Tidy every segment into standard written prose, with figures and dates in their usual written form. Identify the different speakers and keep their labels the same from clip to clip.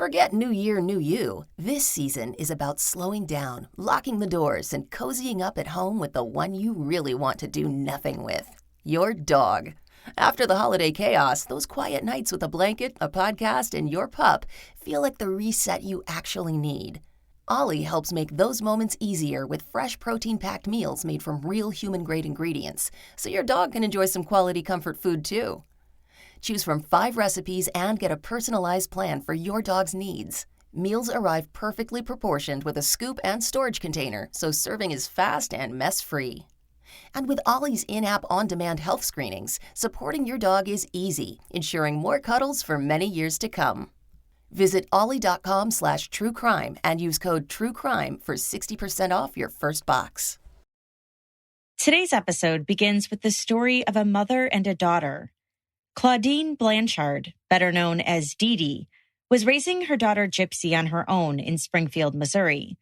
Speaker 1: Forget New Year, New You. This season is about slowing down, locking the doors, and cozying up at home with the one you really want to do nothing with. Your dog. After the holiday chaos, those quiet nights with a blanket, a podcast, and your pup feel like the reset you actually need. Ollie helps make those moments easier with fresh protein-packed meals made from real human-grade ingredients, so your dog can enjoy some quality comfort food too. Choose from 5 recipes and get a personalized plan for your dog's needs. Meals arrive perfectly proportioned with a scoop and storage container, so serving is fast and mess-free. And with Ollie's in-app on-demand health screenings, supporting your dog is easy, ensuring more cuddles for many years to come. Visit ollie.com/truecrime and use code TRUECRIME for 60% off your first box.
Speaker 2: Today's episode begins with the story of a mother and a daughter. Claudine Blanchard, better known as Dee Dee, was raising her daughter Gypsy on her own in Springfield, Missouri.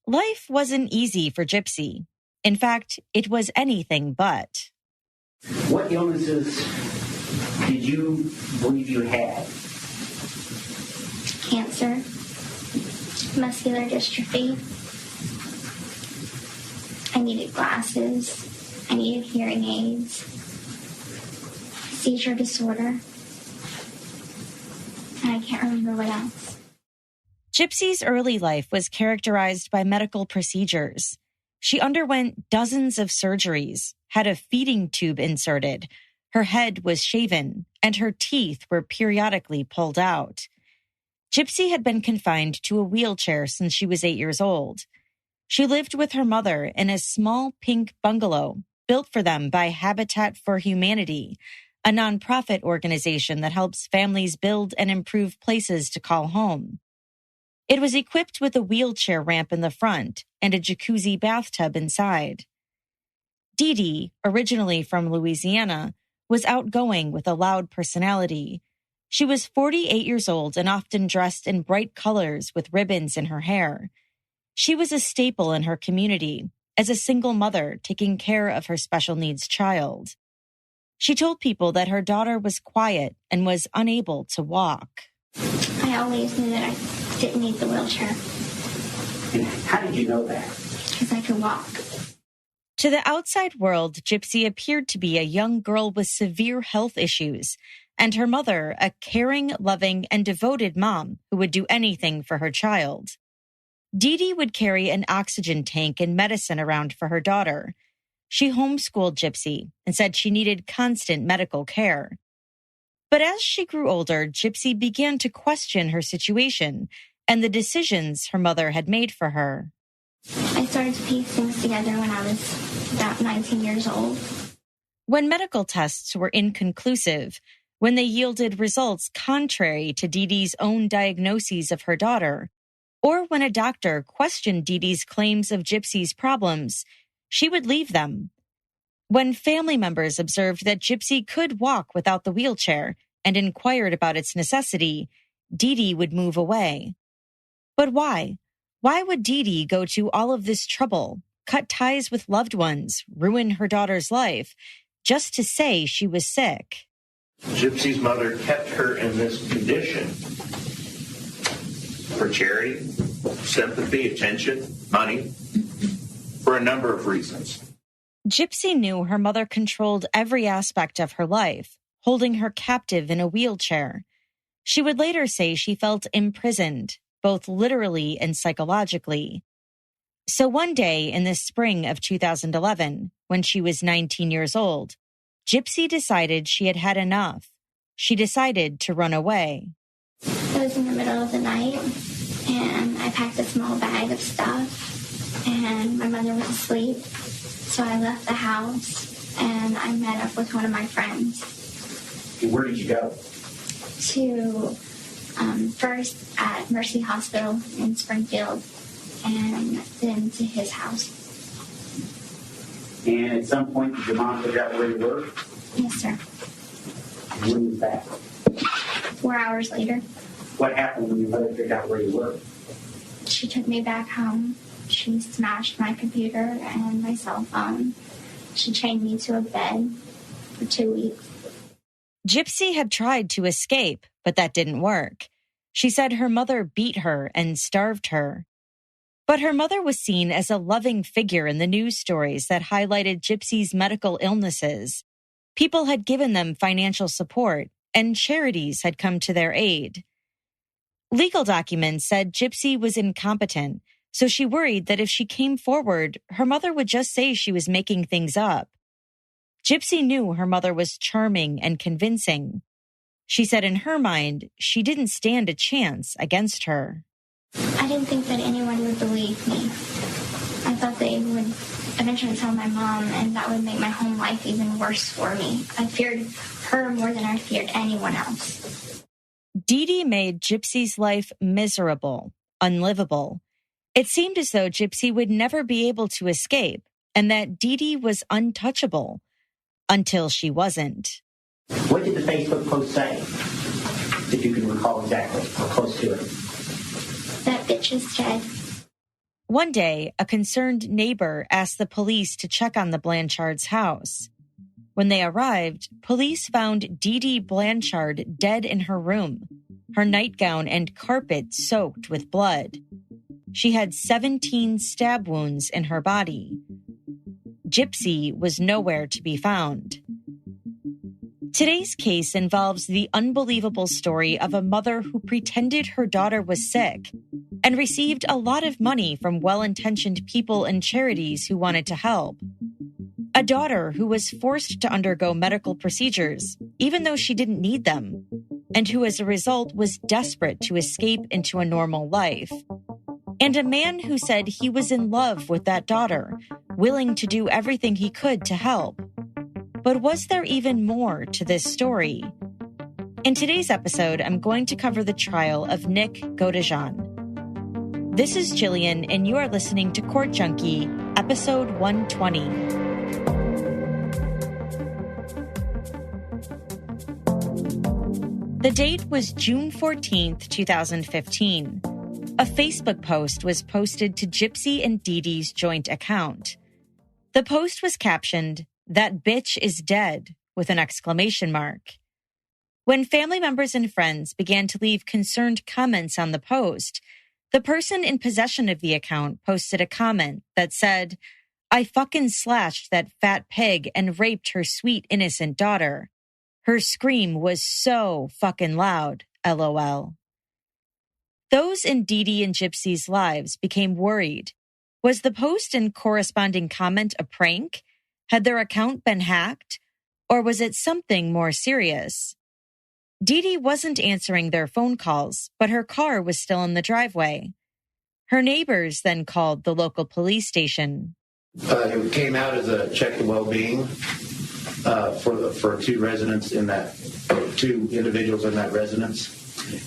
Speaker 2: Life wasn't easy for Gypsy. In fact, it was anything but.
Speaker 3: What illnesses did you believe you had?
Speaker 4: Cancer, muscular dystrophy. I needed glasses. I needed hearing aids. Seizure disorder. And I can't remember what else.
Speaker 2: Gypsy's early life was characterized by medical procedures. She underwent dozens of surgeries, had a feeding tube inserted, her head was shaven, and her teeth were periodically pulled out. Gypsy had been confined to a wheelchair since she was 8 years old. She lived with her mother in a small pink bungalow built for them by Habitat for Humanity, a nonprofit organization that helps families build and improve places to call home. It was equipped with a wheelchair ramp in the front and a jacuzzi bathtub inside. Dee Dee, originally from Louisiana, was outgoing with a loud personality. She was 48 years old and often dressed in bright colors with ribbons in her hair. She was a staple in her community as a single mother taking care of her special needs child. She told people that her daughter was quiet and was unable to walk.
Speaker 4: I always knew that I didn't need the wheelchair.
Speaker 3: And how did you know that?
Speaker 4: Because I could walk.
Speaker 2: To the outside world, Gypsy appeared to be a young girl with severe health issues, and her mother, a caring, loving, and devoted mom who would do anything for her child. Dee Dee would carry an oxygen tank and medicine around for her daughter. She homeschooled Gypsy and said she needed constant medical care. But as she grew older, Gypsy began to question her situation and the decisions her mother had made for her.
Speaker 4: I started to piece things together when I was about 19 years old.
Speaker 2: When medical tests were inconclusive, when they yielded results contrary to Dee Dee's own diagnoses of her daughter, or when a doctor questioned Dee Dee's claims of Gypsy's problems, she would leave them. When family members observed that Gypsy could walk without the wheelchair and inquired about its necessity, Dee Dee would move away. But why? Why would Dee Dee go to all of this trouble, cut ties with loved ones, ruin her daughter's life, just to say she was sick?
Speaker 5: Gypsy's mother kept her in this condition for charity, sympathy, attention, money, for a number of reasons.
Speaker 2: Gypsy knew her mother controlled every aspect of her life, holding her captive in a wheelchair. She would later say she felt imprisoned, both literally and psychologically. So one day in the spring of 2011, when she was 19 years old, Gypsy decided she had had enough. She decided to run away.
Speaker 4: It was in the middle of the night, and I packed a small bag of stuff, and my mother was asleep. So I left the house, and I met up with one of my friends.
Speaker 3: Where did you go?
Speaker 4: To first at Mercy Hospital in Springfield, and then to his house.
Speaker 3: And at some point, did your mom figure out where you were?
Speaker 4: Yes, sir.
Speaker 3: When was that?
Speaker 4: 4 hours later.
Speaker 3: What happened when your mother figured out where you were?
Speaker 4: She took me back home. She smashed my computer and my cell phone. She chained me to a bed for 2 weeks.
Speaker 2: Gypsy had tried to escape, but that didn't work. She said her mother beat her and starved her. But her mother was seen as a loving figure in the news stories that highlighted Gypsy's medical illnesses. People had given them financial support, and charities had come to their aid. Legal documents said Gypsy was incompetent, so she worried that if she came forward, her mother would just say she was making things up. Gypsy knew her mother was charming and convincing. She said in her mind, she didn't stand a chance against her.
Speaker 4: I didn't think that anyone would believe me. I thought they would eventually tell my mom, and that would make my home life even worse for me. I feared her more than I feared anyone else.
Speaker 2: Dee Dee made Gypsy's life miserable, unlivable. It seemed as though Gypsy would never be able to escape, and that Dee Dee was untouchable, until she wasn't.
Speaker 3: What did the Facebook post say? If you can recall exactly, or close to it.
Speaker 4: That bitch is dead.
Speaker 2: One day, a concerned neighbor asked the police to check on the Blanchards' house. When they arrived, police found Dee Dee Blanchard dead in her room, her nightgown and carpet soaked with blood. She had 17 stab wounds in her body. Gypsy was nowhere to be found. Today's case involves the unbelievable story of a mother who pretended her daughter was sick and received a lot of money from well-intentioned people and charities who wanted to help. A daughter who was forced to undergo medical procedures, even though she didn't need them, and who as a result was desperate to escape into a normal life. And a man who said he was in love with that daughter, willing to do everything he could to help. But was there even more to this story? In today's episode, I'm going to cover the trial of Nick Godejohn. This is Jillian, and you are listening to Court Junkie, episode 120. The date was June 14th, 2015. A Facebook post was posted to Gypsy and Dee Dee's joint account. The post was captioned, "That bitch is dead," with an exclamation mark. When family members and friends began to leave concerned comments on the post, the person in possession of the account posted a comment that said, "I fucking slashed that fat pig and raped her sweet innocent daughter. Her scream was so fucking loud, LOL." Those in Dee Dee and Gypsy's lives became worried. Was the post and corresponding comment a prank? Had their account been hacked? Or was it something more serious? Dee Dee wasn't answering their phone calls, but her car was still in the driveway. Her neighbors then called the local police station.
Speaker 5: It came out as a check of well-being for two individuals in that residence.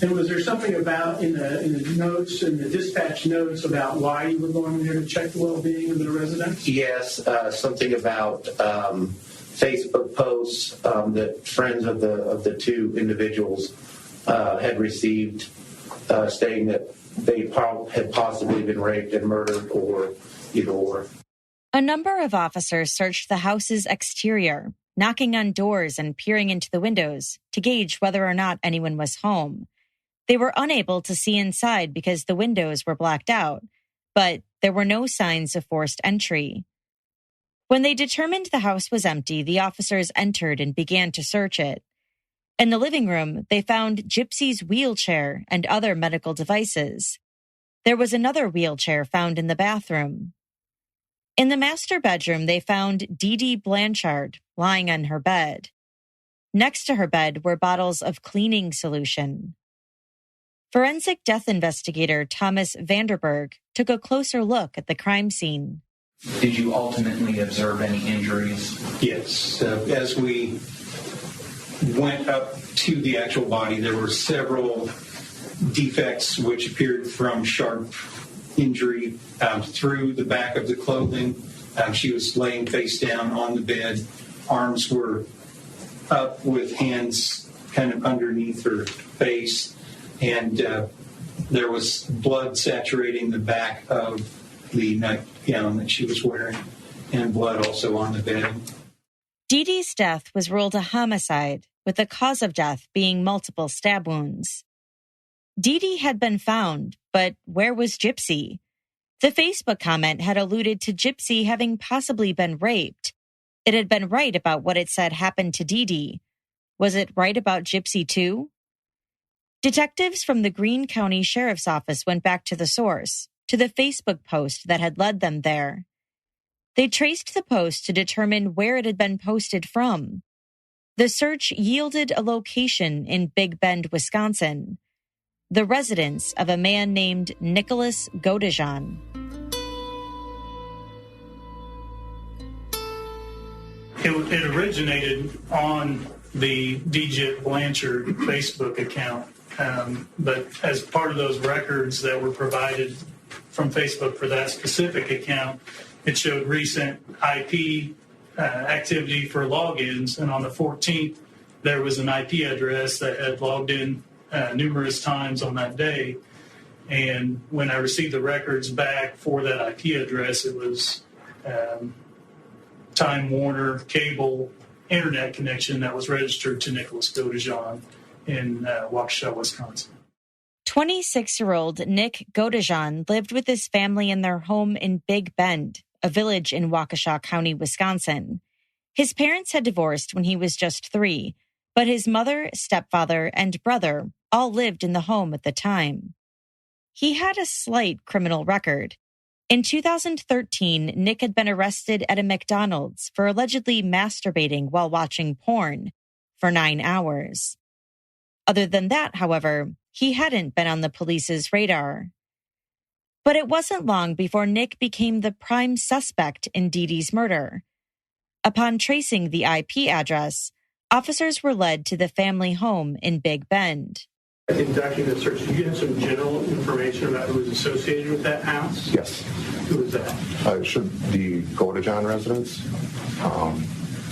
Speaker 6: And was there something about in the notes, in the dispatch notes, about why you were going there to check the well-being of the residents?
Speaker 5: Yes, something about Facebook posts that friends of the two individuals had received, stating that they had possibly been raped and murdered, or either or.
Speaker 2: A number of officers searched the house's exterior, knocking on doors and peering into the windows to gauge whether or not anyone was home. They were unable to see inside because the windows were blacked out, but there were no signs of forced entry. When they determined the house was empty, the officers entered and began to search it. In the living room, they found Gypsy's wheelchair and other medical devices. There was another wheelchair found in the bathroom. In the master bedroom, they found Dee Dee Blanchard lying on her bed. Next to her bed were bottles of cleaning solution. Forensic death investigator Thomas Vanderberg took a closer look at the crime scene.
Speaker 7: Did you ultimately observe any injuries?
Speaker 6: Yes. As we went up to the actual body, there were several defects which appeared from sharp injury through the back of the clothing. She was laying face down on the bed. Arms were up with hands kind of underneath her face. And there was blood saturating the back of the nightgown that she was wearing, and blood also on the bed.
Speaker 2: Dee Dee's death was ruled a homicide, with the cause of death being multiple stab wounds. Dee Dee had been found, but where was Gypsy? The Facebook comment had alluded to Gypsy having possibly been raped. It had been right about what it said happened to Dee Dee. Was it right about Gypsy too? Detectives from the Greene County Sheriff's Office went back to the source, to the Facebook post that had led them there. They traced the post to determine where it had been posted from. The search yielded a location in Big Bend, Wisconsin, the residence of a man named Nick Godejohn.
Speaker 8: It originated on the Dee Dee Blanchard Facebook account, but as part of those records that were provided from Facebook for that specific account, it showed recent IP activity for logins, and on the 14th, there was an IP address that had logged in numerous times on that day. And when I received the records back for that IP address, it was Time Warner cable internet connection that was registered to Nick Godejohn in Waukesha, Wisconsin.
Speaker 2: 26-year-old Nick Godejohn lived with his family in their home in Big Bend, a village in Waukesha County, Wisconsin. His parents had divorced when he was just 3, but his mother, stepfather, and brother all lived in the home at the time. He had a slight criminal record. In 2013, Nick had been arrested at a McDonald's for allegedly masturbating while watching porn for 9 hours. Other than that, however, he hadn't been on the police's radar. But it wasn't long before Nick became the prime suspect in Dee Dee's murder. Upon tracing the IP address, officers were led to the family home in Big Bend.
Speaker 9: In conducting the search, did you have some general information about who was associated with that house?
Speaker 10: Yes.
Speaker 9: Who was that?
Speaker 10: It should be Godejohn residence.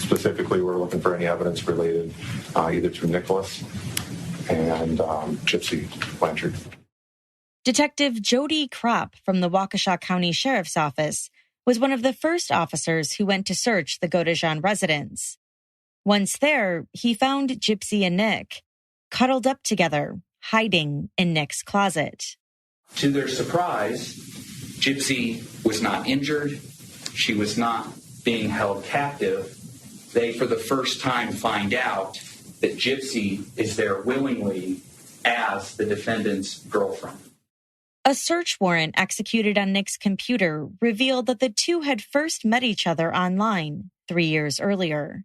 Speaker 10: Specifically, we're looking for any evidence related either to Nicholas and Gypsy Blanchard.
Speaker 2: Detective Jody Kropp from the Waukesha County Sheriff's Office was one of the first officers who went to search the Godejohn residence. Once there, he found Gypsy and Nick cuddled up together, hiding in Nick's closet.
Speaker 7: To their surprise, Gypsy was not injured. She was not being held captive. They, for the first time, find out that Gypsy is there willingly as the defendant's girlfriend.
Speaker 2: A search warrant executed on Nick's computer revealed that the two had first met each other online 3 years earlier.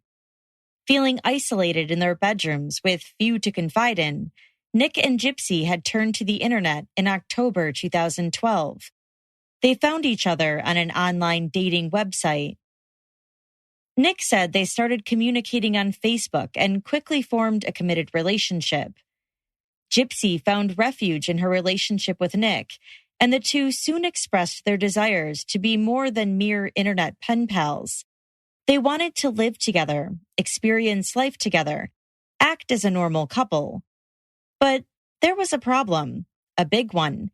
Speaker 2: Feeling isolated in their bedrooms with few to confide in, Nick and Gypsy had turned to the internet in October 2012. They found each other on an online dating website. Nick said they started communicating on Facebook and quickly formed a committed relationship. Gypsy found refuge in her relationship with Nick, and the two soon expressed their desires to be more than mere internet pen pals. They wanted to live together, experience life together, act as a normal couple. But there was a problem, a big one.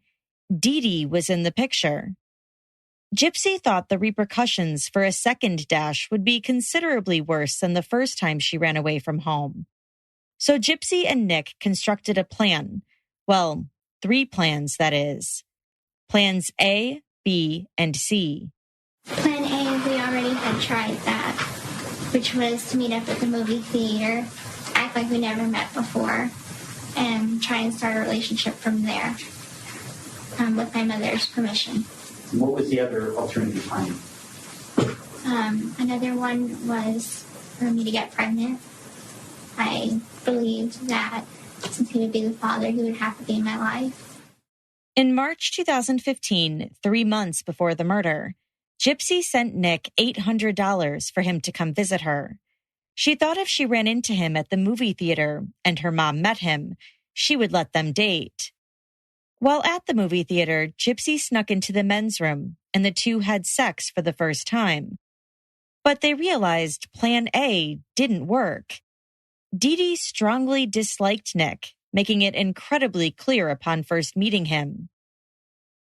Speaker 2: Dee Dee was in the picture. Gypsy thought the repercussions for a second dash would be considerably worse than the first time she ran away from home. So Gypsy and Nick constructed a plan. Well, 3 plans, that is. Plans A, B, and C.
Speaker 4: Plan A, we already had tried that, which was to meet up at the movie theater, act like we never met before, and try and start a relationship from there, with my mother's permission.
Speaker 3: What was the other alternative plan?
Speaker 4: Another one was for me to get pregnant. I believed that since he would be the father, he would have to be in my life.
Speaker 2: In March 2015, 3 months before the murder, Gypsy sent Nick $800 for him to come visit her. She thought if she ran into him at the movie theater and her mom met him, she would let them date. While at the movie theater, Gypsy snuck into the men's room and the two had sex for the first time. But they realized Plan A didn't work. Dee Dee strongly disliked Nick, making it incredibly clear upon first meeting him.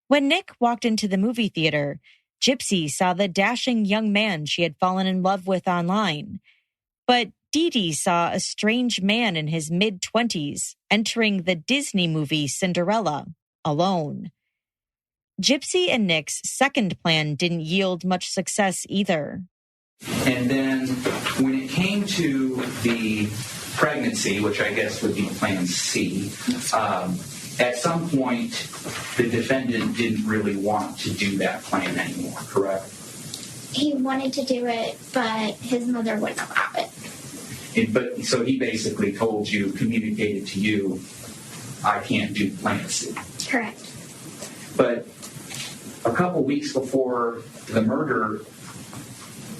Speaker 2: When Nick walked into the movie theater, Gypsy saw the dashing young man she had fallen in love with online. But Dee Dee saw a strange man in his mid-20s entering the Disney movie Cinderella alone. Gypsy and Nick's second plan didn't yield much success either.
Speaker 7: And then when it came to the pregnancy, which I guess would be plan C, at some point the defendant didn't really want to do that plan anymore, correct?
Speaker 4: He wanted to do it, but his mother wouldn't allow it.
Speaker 7: So he basically told you, communicated to you, I can't do plan C.
Speaker 4: Correct.
Speaker 7: But a couple weeks before the murder,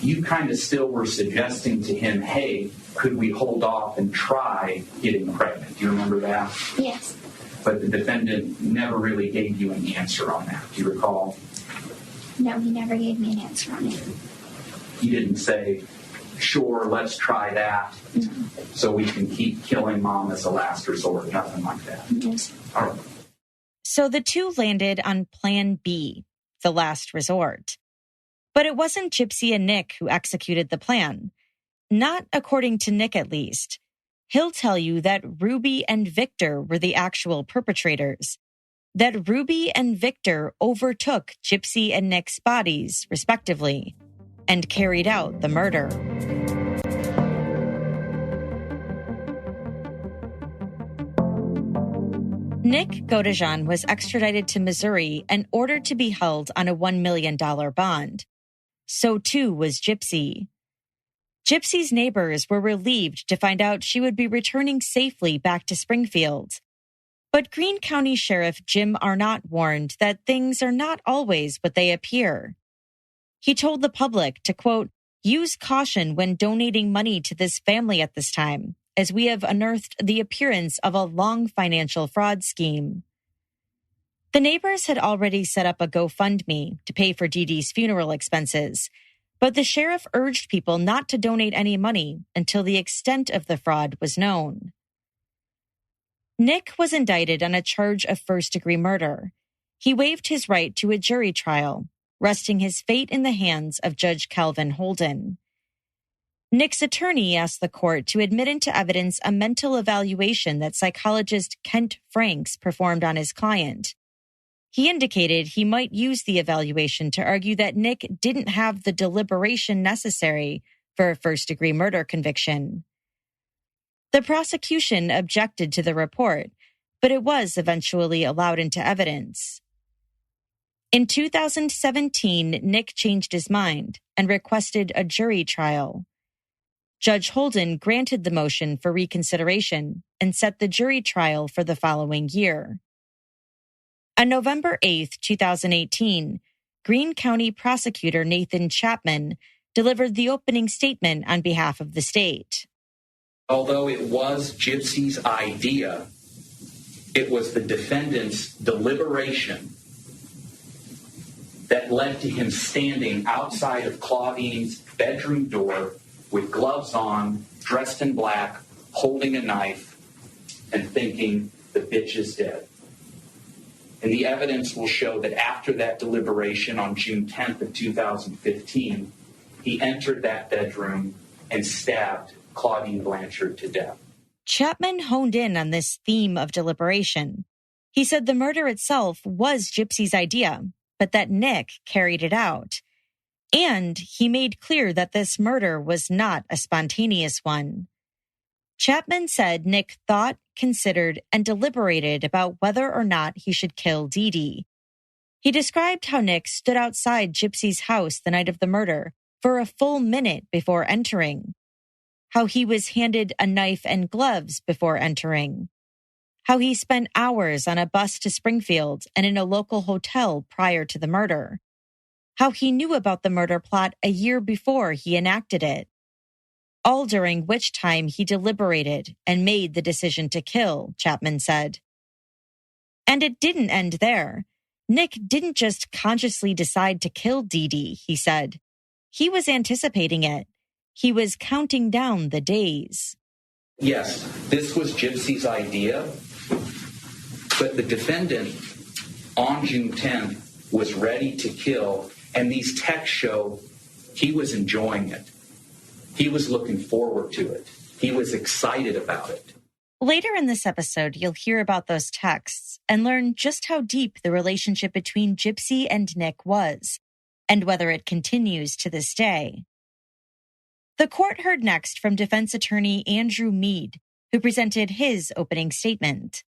Speaker 7: you kind of still were suggesting to him, hey, could we hold off and try getting pregnant? Do you remember that?
Speaker 4: Yes.
Speaker 7: But the defendant never really gave you an answer on that. Do you recall?
Speaker 4: No, he never gave me an answer on it.
Speaker 7: He didn't say, sure, let's try that, so we can keep killing mom as a last resort, nothing like that.
Speaker 4: Yes.
Speaker 7: All right.
Speaker 2: So the two landed on Plan B, the last resort. But it wasn't Gypsy and Nick who executed the plan. Not according to Nick, at least. He'll tell you that Ruby and Victor were the actual perpetrators. That Ruby and Victor overtook Gypsy and Nick's bodies, respectively, and carried out the murder. Nick Godejohn was extradited to Missouri and ordered to be held on a $1 million bond. So too was Gypsy. Gypsy's neighbors were relieved to find out she would be returning safely back to Springfield. But Greene County Sheriff Jim Arnott warned that things are not always what they appear. He told the public to, quote, use caution when donating money to this family at this time, as we have unearthed the appearance of a long financial fraud scheme. The neighbors had already set up a GoFundMe to pay for Dee Dee's funeral expenses, but the sheriff urged people not to donate any money until the extent of the fraud was known. Nick was indicted on a charge of first-degree murder. He waived his right to a jury trial, resting his fate in the hands of Judge Calvin Holden. Nick's attorney asked the court to admit into evidence a mental evaluation that psychologist Kent Franks performed on his client. He indicated he might use the evaluation to argue that Nick didn't have the deliberation necessary for a first-degree murder conviction. The prosecution objected to the report, but it was eventually allowed into evidence. In 2017, Nick changed his mind and requested a jury trial. Judge Holden granted the motion for reconsideration and set the jury trial for the following year. On November 8, 2018, Greene County Prosecutor Nathan Chapman delivered the opening statement on behalf of the state.
Speaker 7: Although it was Gypsy's idea, it was the defendant's deliberation that led to him standing outside of Claudine's bedroom door with gloves on, dressed in black, holding a knife, and thinking, the bitch is dead. And the evidence will show that after that deliberation on June 10th of 2015, he entered that bedroom and stabbed Claudine Blanchard to death.
Speaker 2: Chapman honed in on this theme of deliberation. He said the murder itself was Gypsy's idea, but that Nick carried it out. And he made clear that this murder was not a spontaneous one. Chapman said Nick thought, considered, and deliberated about whether or not he should kill Dee Dee. He described how Nick stood outside Gypsy's house the night of the murder for a full minute before entering. How he was handed a knife and gloves before entering. How he spent hours on a bus to Springfield and in a local hotel prior to the murder. How he knew about the murder plot a year before he enacted it. All during which time he deliberated and made the decision to kill, Chapman said. And it didn't end there. Nick didn't just consciously decide to kill Dee Dee, he said. He was anticipating it. He was counting down the days.
Speaker 7: Yes, this was Gypsy's idea, but the defendant on June 10th was ready to kill, and these texts show he was enjoying it. He was looking forward to it. He was excited about it.
Speaker 2: Later in this episode, you'll hear about those texts and learn just how deep the relationship between Gypsy and Nick was, and whether it continues to this day. The court heard next from defense attorney Andrew Meade, who presented his opening statement.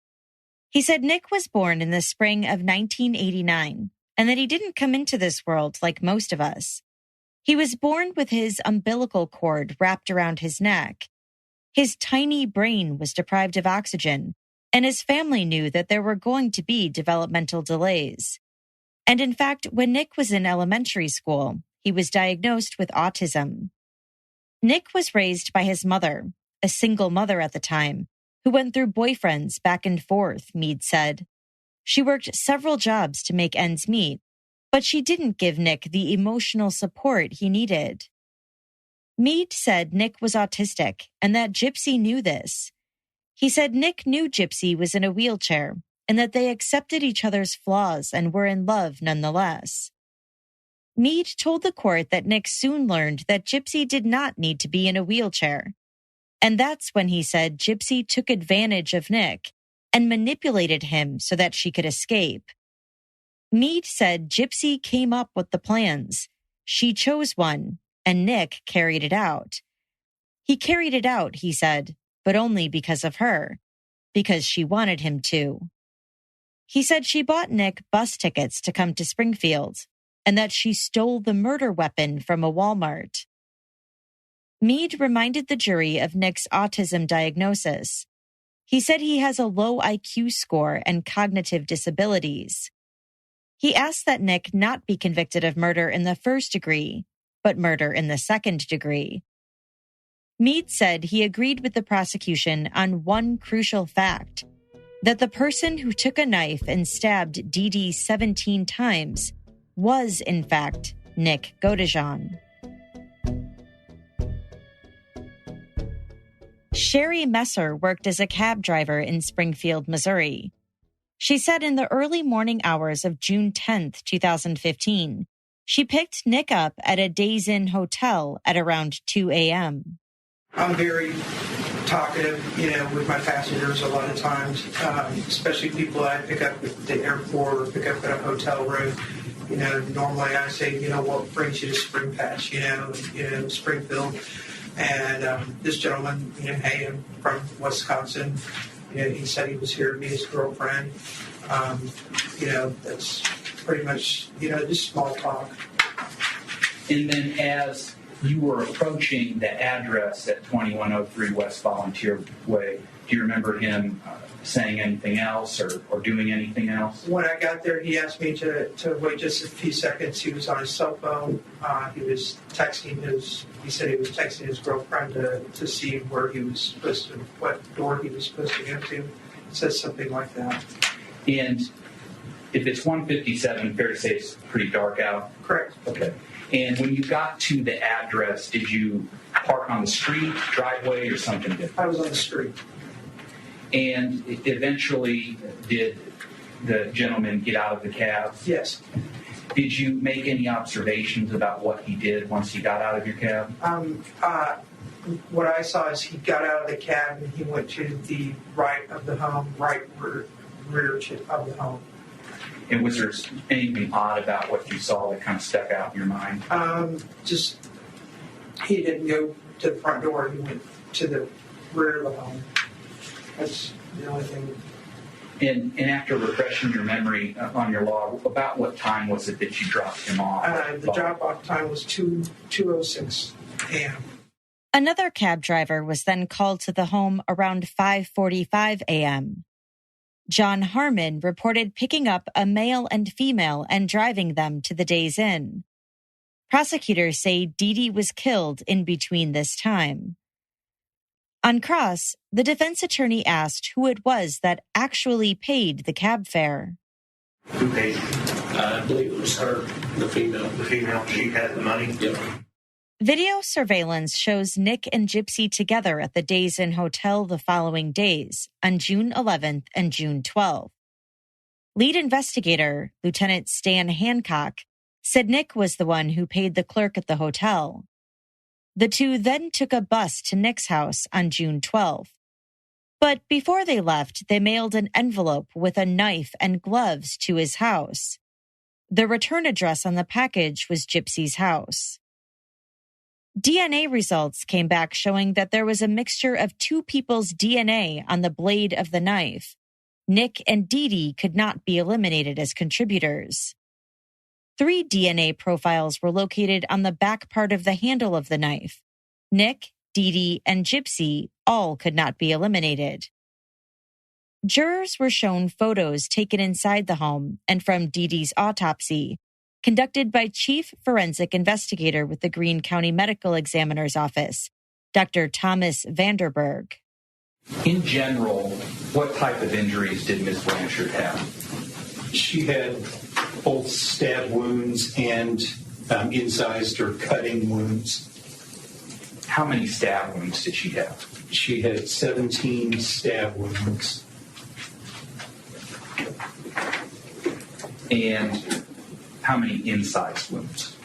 Speaker 2: He said Nick was born in the spring of 1989, and that he didn't come into this world like most of us. He was born with his umbilical cord wrapped around his neck. His tiny brain was deprived of oxygen, and his family knew that there were going to be developmental delays. And in fact, when Nick was in elementary school, he was diagnosed with autism. Nick was raised by his mother, a single mother at the time, who went through boyfriends back and forth, Meade said. She worked several jobs to make ends meet, but she didn't give Nick the emotional support he needed. Meade said Nick was autistic and that Gypsy knew this. He said Nick knew Gypsy was in a wheelchair and that they accepted each other's flaws and were in love nonetheless. Meade told the court that Nick soon learned that Gypsy did not need to be in a wheelchair. And that's when he said Gypsy took advantage of Nick and manipulated him so that she could escape. Meade said Gypsy came up with the plans. She chose one, and Nick carried it out. He carried it out, he said, but only because of her, because she wanted him to. He said she bought Nick bus tickets to come to Springfield, and that she stole the murder weapon from a Walmart. Meade reminded the jury of Nick's autism diagnosis. He said he has a low IQ score and cognitive disabilities. He asked that Nick not be convicted of murder in the first degree, but murder in the second degree. Meade said he agreed with the prosecution on one crucial fact, that the person who took a knife and stabbed Dee Dee 17 times was, in fact, Nick Godejohn. Sherry Messer worked as a cab driver in Springfield, Missouri. She said in the early morning hours of June 10th, 2015, she picked Nick up at a Days Inn hotel at around 2 a.m.
Speaker 11: I'm very talkative, with my passengers a lot of times, especially people I pick up at the airport or pick up at a hotel room. Normally I say, what brings you to Spring Patch, Springfield. And this gentleman, hey, I'm from Wisconsin. He said he was here to meet his girlfriend. That's pretty much, just small talk.
Speaker 7: And then as you were approaching the address at 2103 West Volunteer Way, do you remember him saying anything else or doing anything else?
Speaker 11: When I got there, he asked me to wait just a few seconds. He was on his cell phone. He was texting he said he was texting his girlfriend to see where he was supposed to, what door he was supposed to go to. It says something like that.
Speaker 7: And if it's 1:57, fair to say it's pretty dark out?
Speaker 11: Correct.
Speaker 7: Okay. And when you got to the address, did you park on the street, driveway, or something different?
Speaker 11: I was on the street.
Speaker 7: And eventually, did the gentleman get out of the cab?
Speaker 11: Yes.
Speaker 7: Did you make any observations about what he did once he got out of your cab?
Speaker 11: What I saw is he got out of the cab and he went to the right of the home, rear of the home.
Speaker 7: And was there anything odd about what you saw that kind of stuck out in your mind?
Speaker 11: Just he didn't go to the front door. He went to the rear of the home. That's the only thing.
Speaker 7: And after refreshing your memory on your log, about what time was it that you dropped him off?
Speaker 11: The drop-off time was 2:06 a.m.
Speaker 2: Another cab driver was then called to the home around 5:45 a.m. John Harmon reported picking up a male and female and driving them to the Days Inn. Prosecutors say Dee Dee was killed in between this time. On cross, the defense attorney asked who it was that actually paid the cab fare.
Speaker 9: Who paid? I believe it was her, the female. The female, she had the money? Yep.
Speaker 2: Video surveillance shows Nick and Gypsy together at the Days Inn Hotel the following days, on June 11th and June 12th. Lead investigator, Lieutenant Stan Hancock, said Nick was the one who paid the clerk at the hotel. The two then took a bus to Nick's house on June 12th. But before they left, they mailed an envelope with a knife and gloves to his house. The return address on the package was Gypsy's house. DNA results came back showing that there was a mixture of two people's DNA on the blade of the knife. Nick and Dee Dee could not be eliminated as contributors. 3 DNA profiles were located on the back part of the handle of the knife. Nick, Dee Dee, and Gypsy all could not be eliminated. Jurors were shown photos taken inside the home and from Dee Dee's autopsy, conducted by Chief Forensic Investigator with the Greene County Medical Examiner's Office, Dr. Thomas Vanderberg.
Speaker 7: In general, what type of injuries did Ms. Blanchard have?
Speaker 6: She had both stab wounds and incised or cutting wounds.
Speaker 7: How many stab wounds did she have?
Speaker 6: She had 17 stab wounds.
Speaker 7: And how many incised wounds?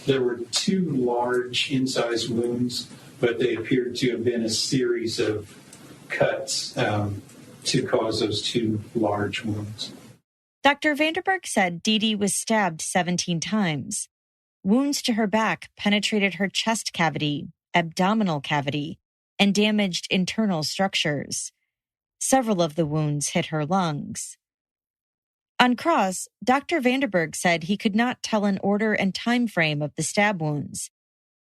Speaker 6: There were 2 large incised wounds, but they appeared to have been a series of cuts to cause those 2 large wounds.
Speaker 2: Dr. Vanderberg said Dee Dee was stabbed 17 times. Wounds to her back penetrated her chest cavity, abdominal cavity, and damaged internal structures. Several of the wounds hit her lungs. On cross, Dr. Vanderberg said he could not tell an order and time frame of the stab wounds.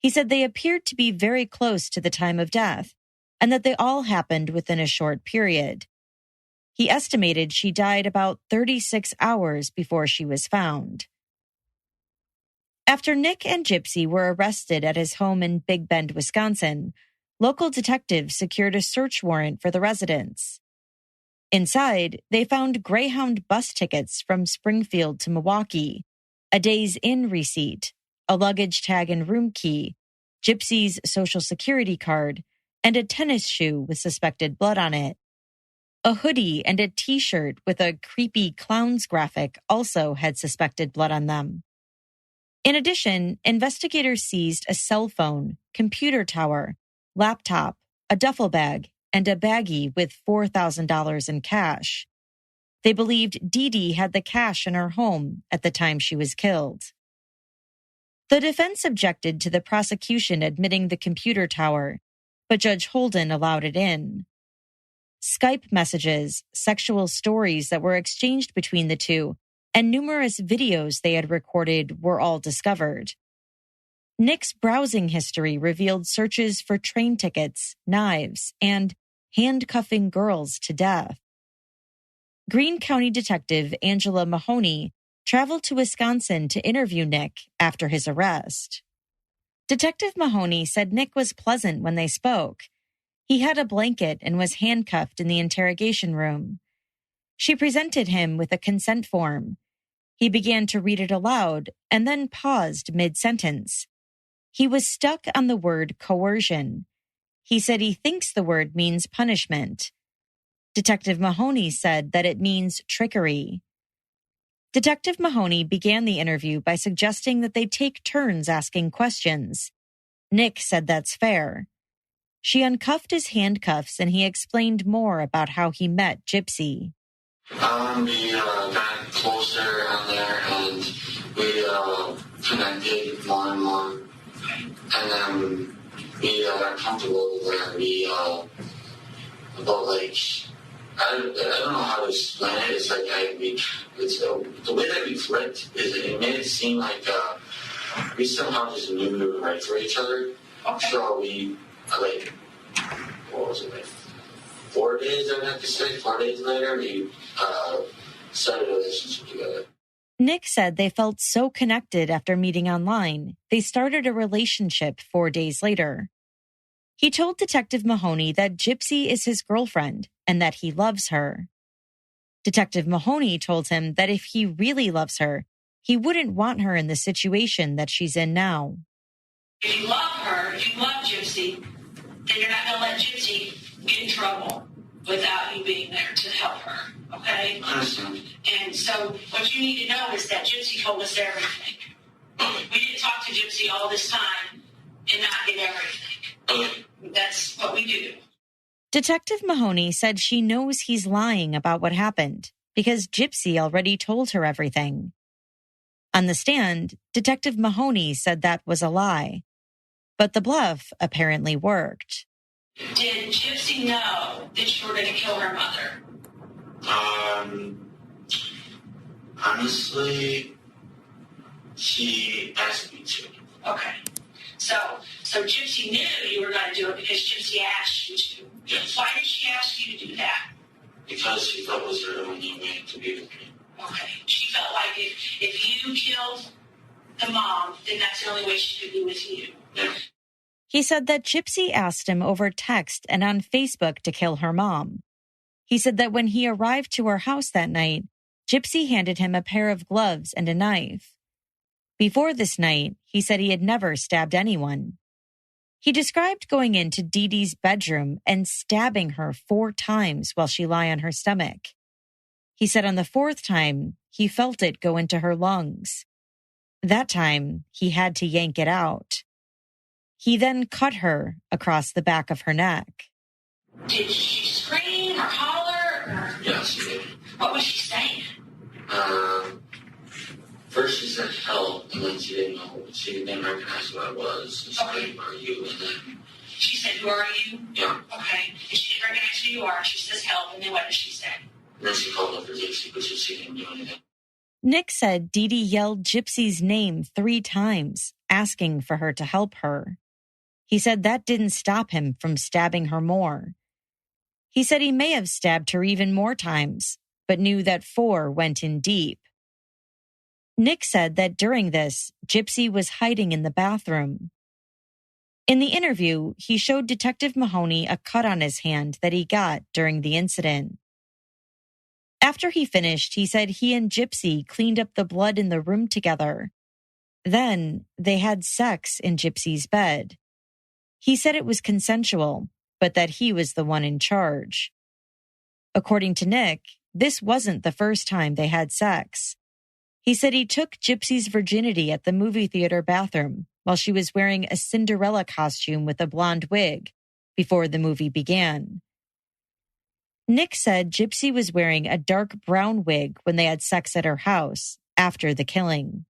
Speaker 2: He said they appeared to be very close to the time of death, and that they all happened within a short period. He estimated she died about 36 hours before she was found. After Nick and Gypsy were arrested at his home in Big Bend, Wisconsin, local detectives secured a search warrant for the residence. Inside, they found Greyhound bus tickets from Springfield to Milwaukee, a Days Inn receipt, a luggage tag and room key, Gypsy's Social Security card, and a tennis shoe with suspected blood on it. A hoodie and a T-shirt with a creepy clowns graphic also had suspected blood on them. In addition, investigators seized a cell phone, computer tower, laptop, a duffel bag, and a baggie with $4,000 in cash. They believed Dee Dee had the cash in her home at the time she was killed. The defense objected to the prosecution admitting the computer tower, but Judge Holden allowed it in. Skype messages, sexual stories that were exchanged between the two, and numerous videos they had recorded were all discovered. Nick's browsing history revealed searches for train tickets, knives, and handcuffing girls to death. Greene County Detective Angela Mahoney traveled to Wisconsin to interview Nick after his arrest. Detective Mahoney said Nick was pleasant when they spoke. He had a blanket and was handcuffed in the interrogation room. She presented him with a consent form. He began to read it aloud and then paused mid-sentence. He was stuck on the word coercion. He said he thinks the word means punishment. Detective Mahoney said that it means trickery. Detective Mahoney began the interview by suggesting that they take turns asking questions. Nick said that's fair. She uncuffed his handcuffs and he explained more about how he met Gypsy.
Speaker 12: We got closer on there and we connected more and more. And then we got comfortable where we, about like, I don't know how to explain it. It's like the way that we clicked is it made it seem like we somehow just knew we were right for each other. Okay. So we, like, what was it, like 4 days, I have to say, 4 days later, we started a relationship together.
Speaker 2: Nick said they felt so connected after meeting online, they started a relationship 4 days later. He told Detective Mahoney that Gypsy is his girlfriend and that he loves her. Detective Mahoney told him that if he really loves her, he wouldn't want her in the situation that she's in now.
Speaker 13: If you love her, if you love Gypsy, then you're not going to let Gypsy get in trouble without you being there to help her, okay?
Speaker 12: Awesome.
Speaker 13: And so what you need to know is that Gypsy told us everything. We didn't talk to Gypsy all this time and not get everything. That's what we do.
Speaker 2: Detective Mahoney said she knows he's lying about what happened because Gypsy already told her everything. On the stand, Detective Mahoney said that was a lie, but the bluff apparently worked.
Speaker 13: Did Gypsy know that you were going to kill her mother?
Speaker 12: Honestly, she asked me to.
Speaker 13: Okay. So Gypsy knew you were going to do it because Gypsy asked you to.
Speaker 12: Yes.
Speaker 13: Why did she ask you to do that?
Speaker 12: Because she felt it was her only way to be with me.
Speaker 13: Okay. She felt like if you killed the mom, then that's the only way she could be with you.
Speaker 12: Yes.
Speaker 2: He said that Gypsy asked him over text and on Facebook to kill her mom. He said that when he arrived to her house that night, Gypsy handed him a pair of gloves and a knife. Before this night, he said he had never stabbed anyone. He described going into Dee Dee's bedroom and stabbing her 4 times while she lay on her stomach. He said on the 4th time, he felt it go into her lungs. That time, he had to yank it out. He then cut her across the back of her neck.
Speaker 13: Did she scream or holler? Or...
Speaker 12: Yes, she did.
Speaker 13: What was she saying?
Speaker 12: First she said help, and then she didn't know. She didn't recognize who I was. And she said, who are you? And then...
Speaker 13: She said, who are you?
Speaker 12: Yeah.
Speaker 13: Okay. And she didn't recognize who you are. She says help, and then what does she say?
Speaker 12: And then she called up for Gypsy, but she didn't do anything.
Speaker 2: Nick said Dee Dee yelled Gypsy's name 3 times, asking for her to help her. He said that didn't stop him from stabbing her more. He said he may have stabbed her even more times, but knew that 4 went in deep. Nick said that during this, Gypsy was hiding in the bathroom. In the interview, he showed Detective Mahoney a cut on his hand that he got during the incident. After he finished, he said he and Gypsy cleaned up the blood in the room together. Then they had sex in Gypsy's bed. He said it was consensual, but that he was the one in charge. According to Nick, this wasn't the first time they had sex. He said he took Gypsy's virginity at the movie theater bathroom while she was wearing a Cinderella costume with a blonde wig before the movie began. Nick said Gypsy was wearing a dark brown wig when they had sex at her house after the killing.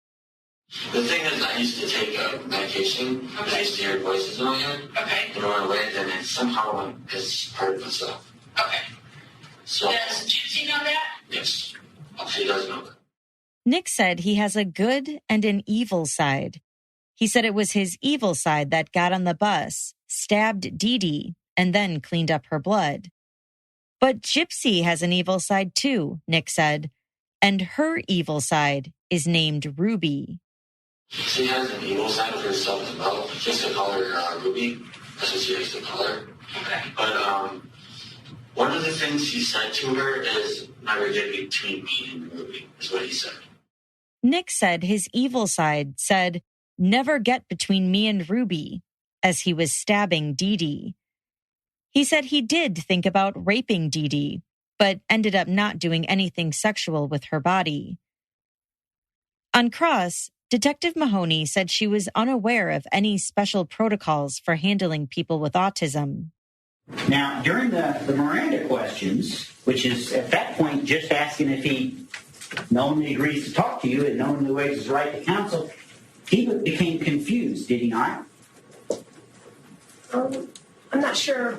Speaker 12: The thing is, I used to take medication. I used to hear voices in my head.
Speaker 13: Okay.
Speaker 12: And when I went, then it somehow went as part of myself.
Speaker 13: Okay.
Speaker 12: So,
Speaker 13: does Gypsy know that?
Speaker 12: Yes. She does know that.
Speaker 2: Nick said he has a good and an evil side. He said it was his evil side that got on the bus, stabbed Dee Dee, and then cleaned up her blood. But Gypsy has an evil side too, Nick said, and her evil side is named Ruby.
Speaker 12: She has an evil side of herself as well. She used to call her Ruby. That's what she used to call her.
Speaker 13: Okay.
Speaker 12: But one of the things he said to her is, never get between me and Ruby, is what he said.
Speaker 2: Nick said his evil side said, never get between me and Ruby, as he was stabbing Dee Dee. He said he did think about raping Dee Dee, but ended up not doing anything sexual with her body. On cross, Detective Mahoney said she was unaware of any special protocols for handling people with autism.
Speaker 14: Now, during the Miranda questions, which is at that point just asking if he knowingly agrees to talk to you and knowingly waives his right to counsel, he became confused, did he not?
Speaker 15: I'm not sure.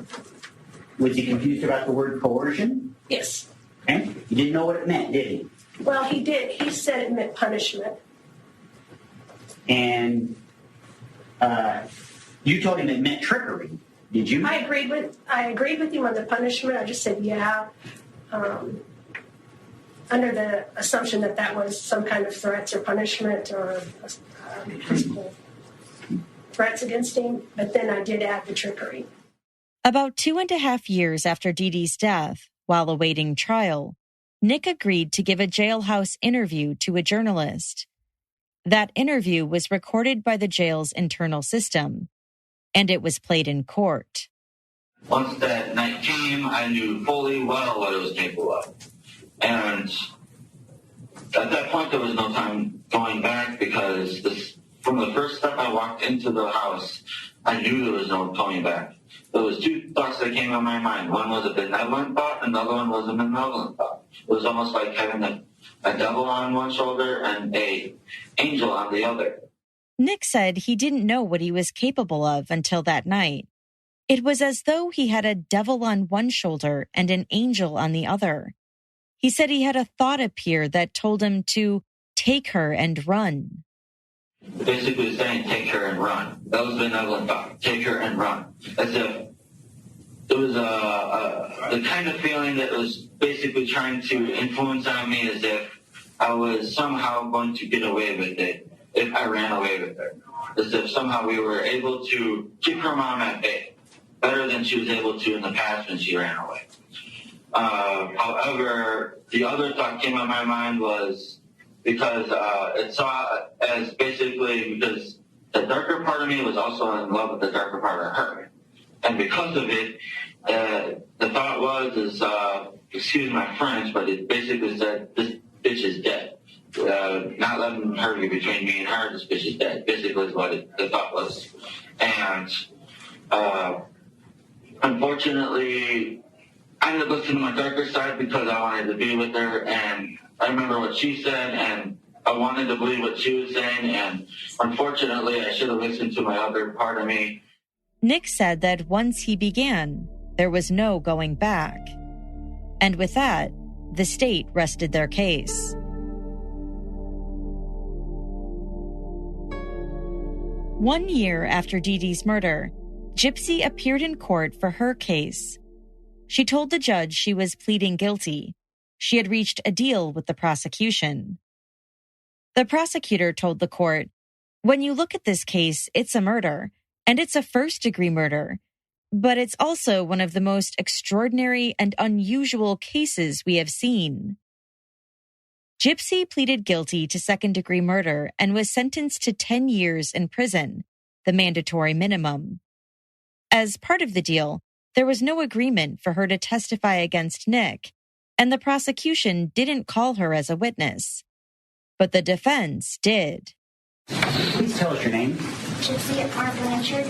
Speaker 14: Was he confused about the word coercion?
Speaker 15: Yes.
Speaker 14: Okay. He didn't know what it meant, did he?
Speaker 15: Well, he did. He said it meant punishment.
Speaker 14: And you told him it meant trickery, did you?
Speaker 15: I agreed with him on the punishment. I just said, yeah, under the assumption that that was some kind of threats or punishment or physical threats against him. But then I did add the trickery.
Speaker 2: About 2.5 years after Dee Dee's death, while awaiting trial, Nick agreed to give a jailhouse interview to a journalist. That interview was recorded by the jail's internal system, and it was played in court.
Speaker 16: Once that night came, I knew fully well what it was capable of. And at that point, there was no time going back because from the first step I walked into the house, I knew there was no coming back. There was two thoughts that came in my mind. One was a benevolent thought, and the other one was a malevolent thought. It was almost like having a devil on one shoulder and a angel on the other.
Speaker 2: Nick said he didn't know what he was capable of until that night. It was as though he had a devil on one shoulder and an angel on the other. He said he had a thought appear that told him to take her and run.
Speaker 16: Basically saying, take her and run. That was the benevolent thought. Take her and run. As if it was the kind of feeling that was basically trying to influence on me, as if I was somehow going to get away with it if I ran away with her. As if somehow we were able to keep her mom at bay better than she was able to in the past when she ran away. However, the other thought came in my mind was because it saw as basically because the darker part of me was also in love with the darker part of her. And because of it, the thought was, excuse my French, but it basically said, this bitch is dead. Not letting her get between me and her, this bitch is dead. Basically is what the thought was. And unfortunately, I ended up listening to my darker side because I wanted to be with her, and I remember what she said, and I wanted to believe what she was saying, and unfortunately, I should have listened to my other part of me.
Speaker 2: Nick said that once he began, there was no going back. And with that, the state rested their case. One year after Dee Dee's murder, Gypsy appeared in court for her case. She told the judge she was pleading guilty. She had reached a deal with the prosecution. The prosecutor told the court, "When you look at this case, it's a murder, and it's a first-degree murder. But it's also one of the most extraordinary and unusual cases we have seen." Gypsy pleaded guilty to second-degree murder and was sentenced to 10 years in prison, the mandatory minimum. As part of the deal, there was no agreement for her to testify against Nick, and the prosecution didn't call her as a witness. But the defense did.
Speaker 14: Please tell us your name.
Speaker 4: Gypsy Blanchard.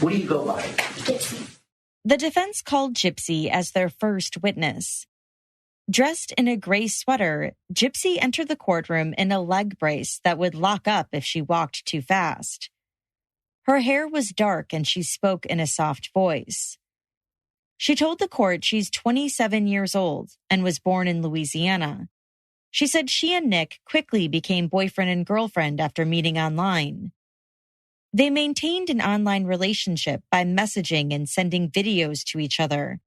Speaker 14: What do you go by?
Speaker 4: Gypsy.
Speaker 2: The defense called Gypsy as their first witness. Dressed in a gray sweater, Gypsy entered the courtroom in a leg brace that would lock up if she walked too fast. Her hair was dark and she spoke in a soft voice. She told the court she's 27 years old and was born in Louisiana. She said she and Nick quickly became boyfriend and girlfriend after meeting online. They maintained an online relationship by messaging and sending videos to each other.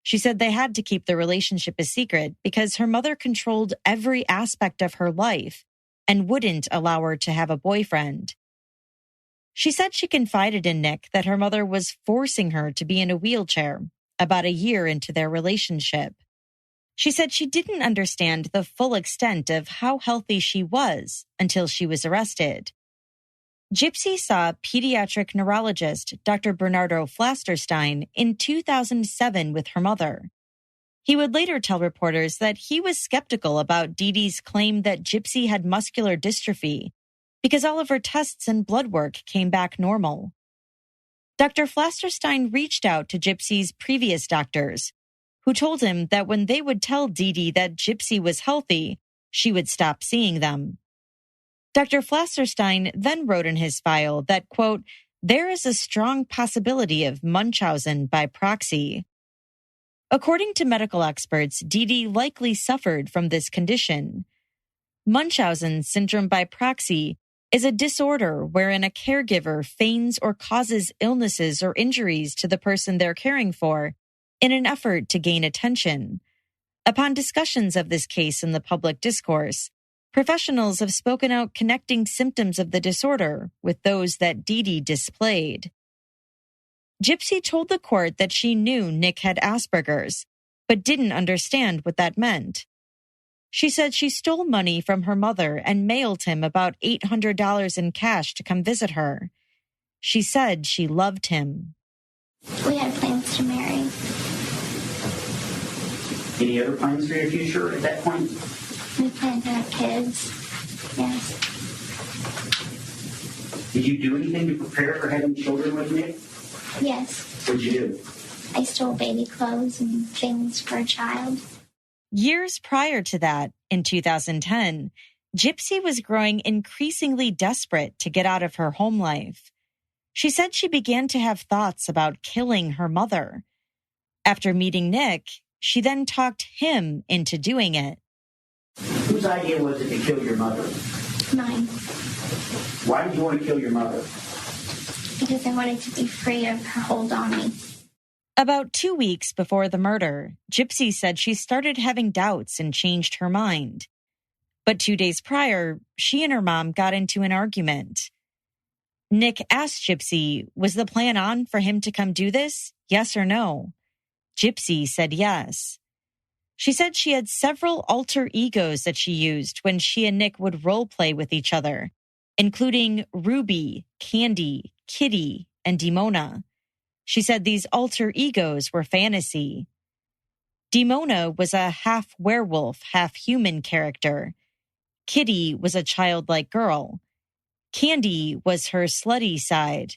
Speaker 2: She said they had to keep the relationship a secret because her mother controlled every aspect of her life and wouldn't allow her to have a boyfriend. She said she confided in Nick that her mother was forcing her to be in a wheelchair about a year into their relationship. She said she didn't understand the full extent of how healthy she was until she was arrested. Gypsy saw pediatric neurologist Dr. Bernardo Flasterstein in 2007 with her mother. He would later tell reporters that he was skeptical about Dee Dee's claim that Gypsy had muscular dystrophy because all of her tests and blood work came back normal. Dr. Flasterstein reached out to Gypsy's previous doctors, who told him that when they would tell Dee Dee that Gypsy was healthy, she would stop seeing them. Dr. Flasterstein then wrote in his file that, quote, "There is a strong possibility of Munchausen by proxy." According to medical experts, Dee Dee likely suffered from this condition. Munchausen syndrome by proxy is a disorder wherein a caregiver feigns or causes illnesses or injuries to the person they're caring for in an effort to gain attention. Upon discussions of this case in the public discourse, professionals have spoken out connecting symptoms of the disorder with those that Dee Dee displayed. Gypsy told the court that she knew Nick had Asperger's, but didn't understand what that meant. She said she stole money from her mother and mailed him about $800 in cash to come visit her. She said she loved him.
Speaker 4: We had plans to marry.
Speaker 14: Any other plans for your future at that point?
Speaker 4: We plan to have kids. Yes.
Speaker 14: Did you do anything to prepare for having children with Nick?
Speaker 4: Yes.
Speaker 14: What did you do?
Speaker 4: I stole baby clothes and things for a child.
Speaker 2: Years prior to that, in 2010, Gypsy was growing increasingly desperate to get out of her home life. She said she began to have thoughts about killing her mother. After meeting Nick, she then talked him into doing it.
Speaker 14: Whose idea was it to kill your mother?
Speaker 4: Mine.
Speaker 14: Why did you want to kill your mother?
Speaker 4: Because I wanted to be free of her hold on me.
Speaker 2: About 2 weeks before the murder, Gypsy said she started having doubts and changed her mind. But 2 days prior, she and her mom got into an argument. Nick asked Gypsy, was the plan on for him to come do this? Yes or no? Gypsy said yes. She said she had several alter egos that she used when she and Nick would role play with each other, including Ruby, Candy, Kitty, and Demona. She said these alter egos were fantasy. Demona was a half werewolf, half human character. Kitty was a childlike girl. Candy was her slutty side.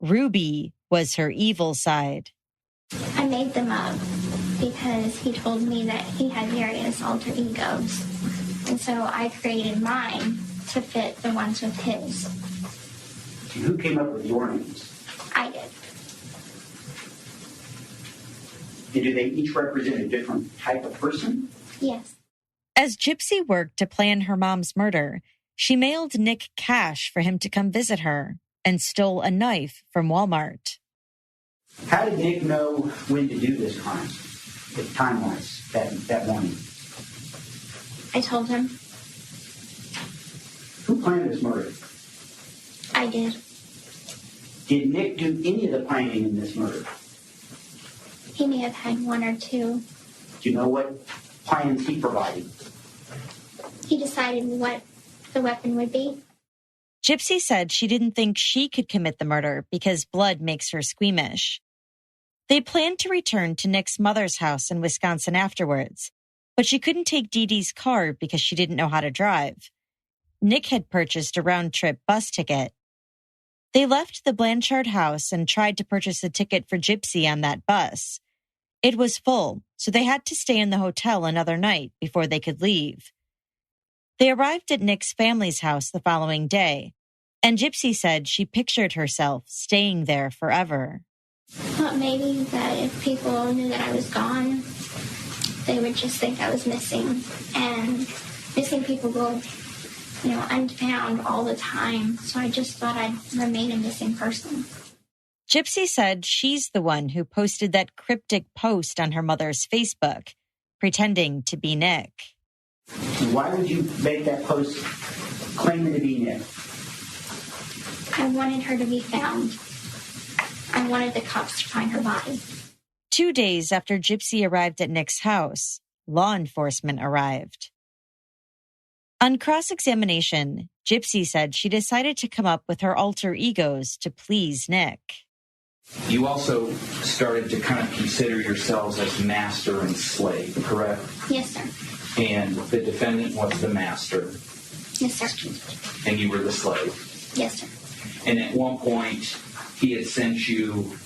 Speaker 2: Ruby was her evil side.
Speaker 4: I made them up because he told me that he had various alter egos. And so I created mine to fit the ones with his.
Speaker 14: Who came up with your names?
Speaker 4: I did.
Speaker 14: And do they each represent a different type of person?
Speaker 4: Yes.
Speaker 2: As Gypsy worked to plan her mom's murder, she mailed Nick cash for him to come visit her and stole a knife from Walmart.
Speaker 14: How did Nick know when to do this crime, time-wise, that morning?
Speaker 4: I told him.
Speaker 14: Who planned this murder?
Speaker 4: I did.
Speaker 14: Did Nick do any of the planning in this murder?
Speaker 4: He may have had one or two.
Speaker 14: Do you know what plans he provided?
Speaker 4: He decided what the weapon would be.
Speaker 2: Gypsy said she didn't think she could commit the murder because blood makes her squeamish. They planned to return to Nick's mother's house in Wisconsin afterwards, but she couldn't take Dee Dee's car because she didn't know how to drive. Nick had purchased a round-trip bus ticket. They left the Blanchard house and tried to purchase a ticket for Gypsy on that bus. It was full, so they had to stay in the hotel another night before they could leave. They arrived at Nick's family's house the following day, and Gypsy said she pictured herself staying there forever.
Speaker 4: Thought maybe that if people knew that I was gone, they would just think I was missing. And missing people go, unfound all the time. So I just thought I'd remain a missing person.
Speaker 2: Gypsy said she's the one who posted that cryptic post on her mother's Facebook, pretending to be Nick.
Speaker 14: Why would you make that post claiming to be Nick?
Speaker 4: I wanted her to be found. I wanted the cops to find her body.
Speaker 2: 2 days after Gypsy arrived at Nick's house, law enforcement arrived. On cross-examination, Gypsy said she decided to come up with her alter egos to please Nick.
Speaker 7: You also started to kind of consider yourselves as master and slave, correct?
Speaker 4: Yes, sir.
Speaker 7: And the defendant was the master.
Speaker 4: Yes, sir.
Speaker 7: And you were the slave.
Speaker 4: Yes, sir.
Speaker 7: And at one point, he had sent you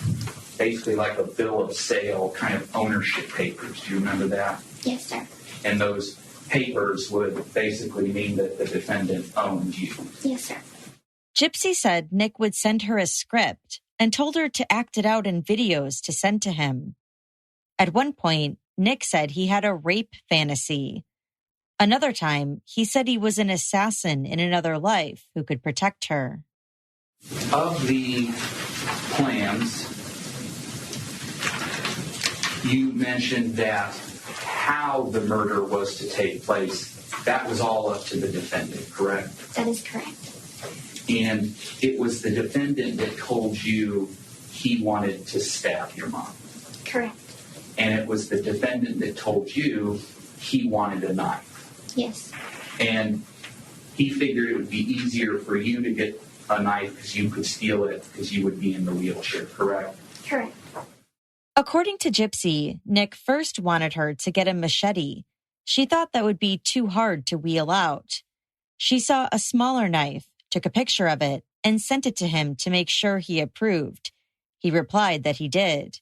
Speaker 7: basically like a bill of sale kind of ownership papers. Do you remember that?
Speaker 4: Yes, sir.
Speaker 7: And those papers would basically mean that the defendant owned you.
Speaker 4: Yes, sir.
Speaker 2: Gypsy said Nick would send her a script and told her to act it out in videos to send to him. At one point, Nick said he had a rape fantasy. Another time, he said he was an assassin in another life who could protect her.
Speaker 7: Of the plans, you mentioned that how the murder was to take place, that was all up to the defendant, correct?
Speaker 4: That is correct.
Speaker 7: And it was the defendant that told you he wanted to stab your mom.
Speaker 4: Correct.
Speaker 7: And it was the defendant that told you he wanted a knife.
Speaker 4: Yes.
Speaker 7: And he figured it would be easier for you to get a knife because you could steal it because you would be in the wheelchair, correct?
Speaker 4: Correct.
Speaker 2: According to Gypsy, Nick first wanted her to get a machete. She thought that would be too hard to wheel out. She saw a smaller knife, took a picture of it, and sent it to him to make sure he approved. He replied that he did.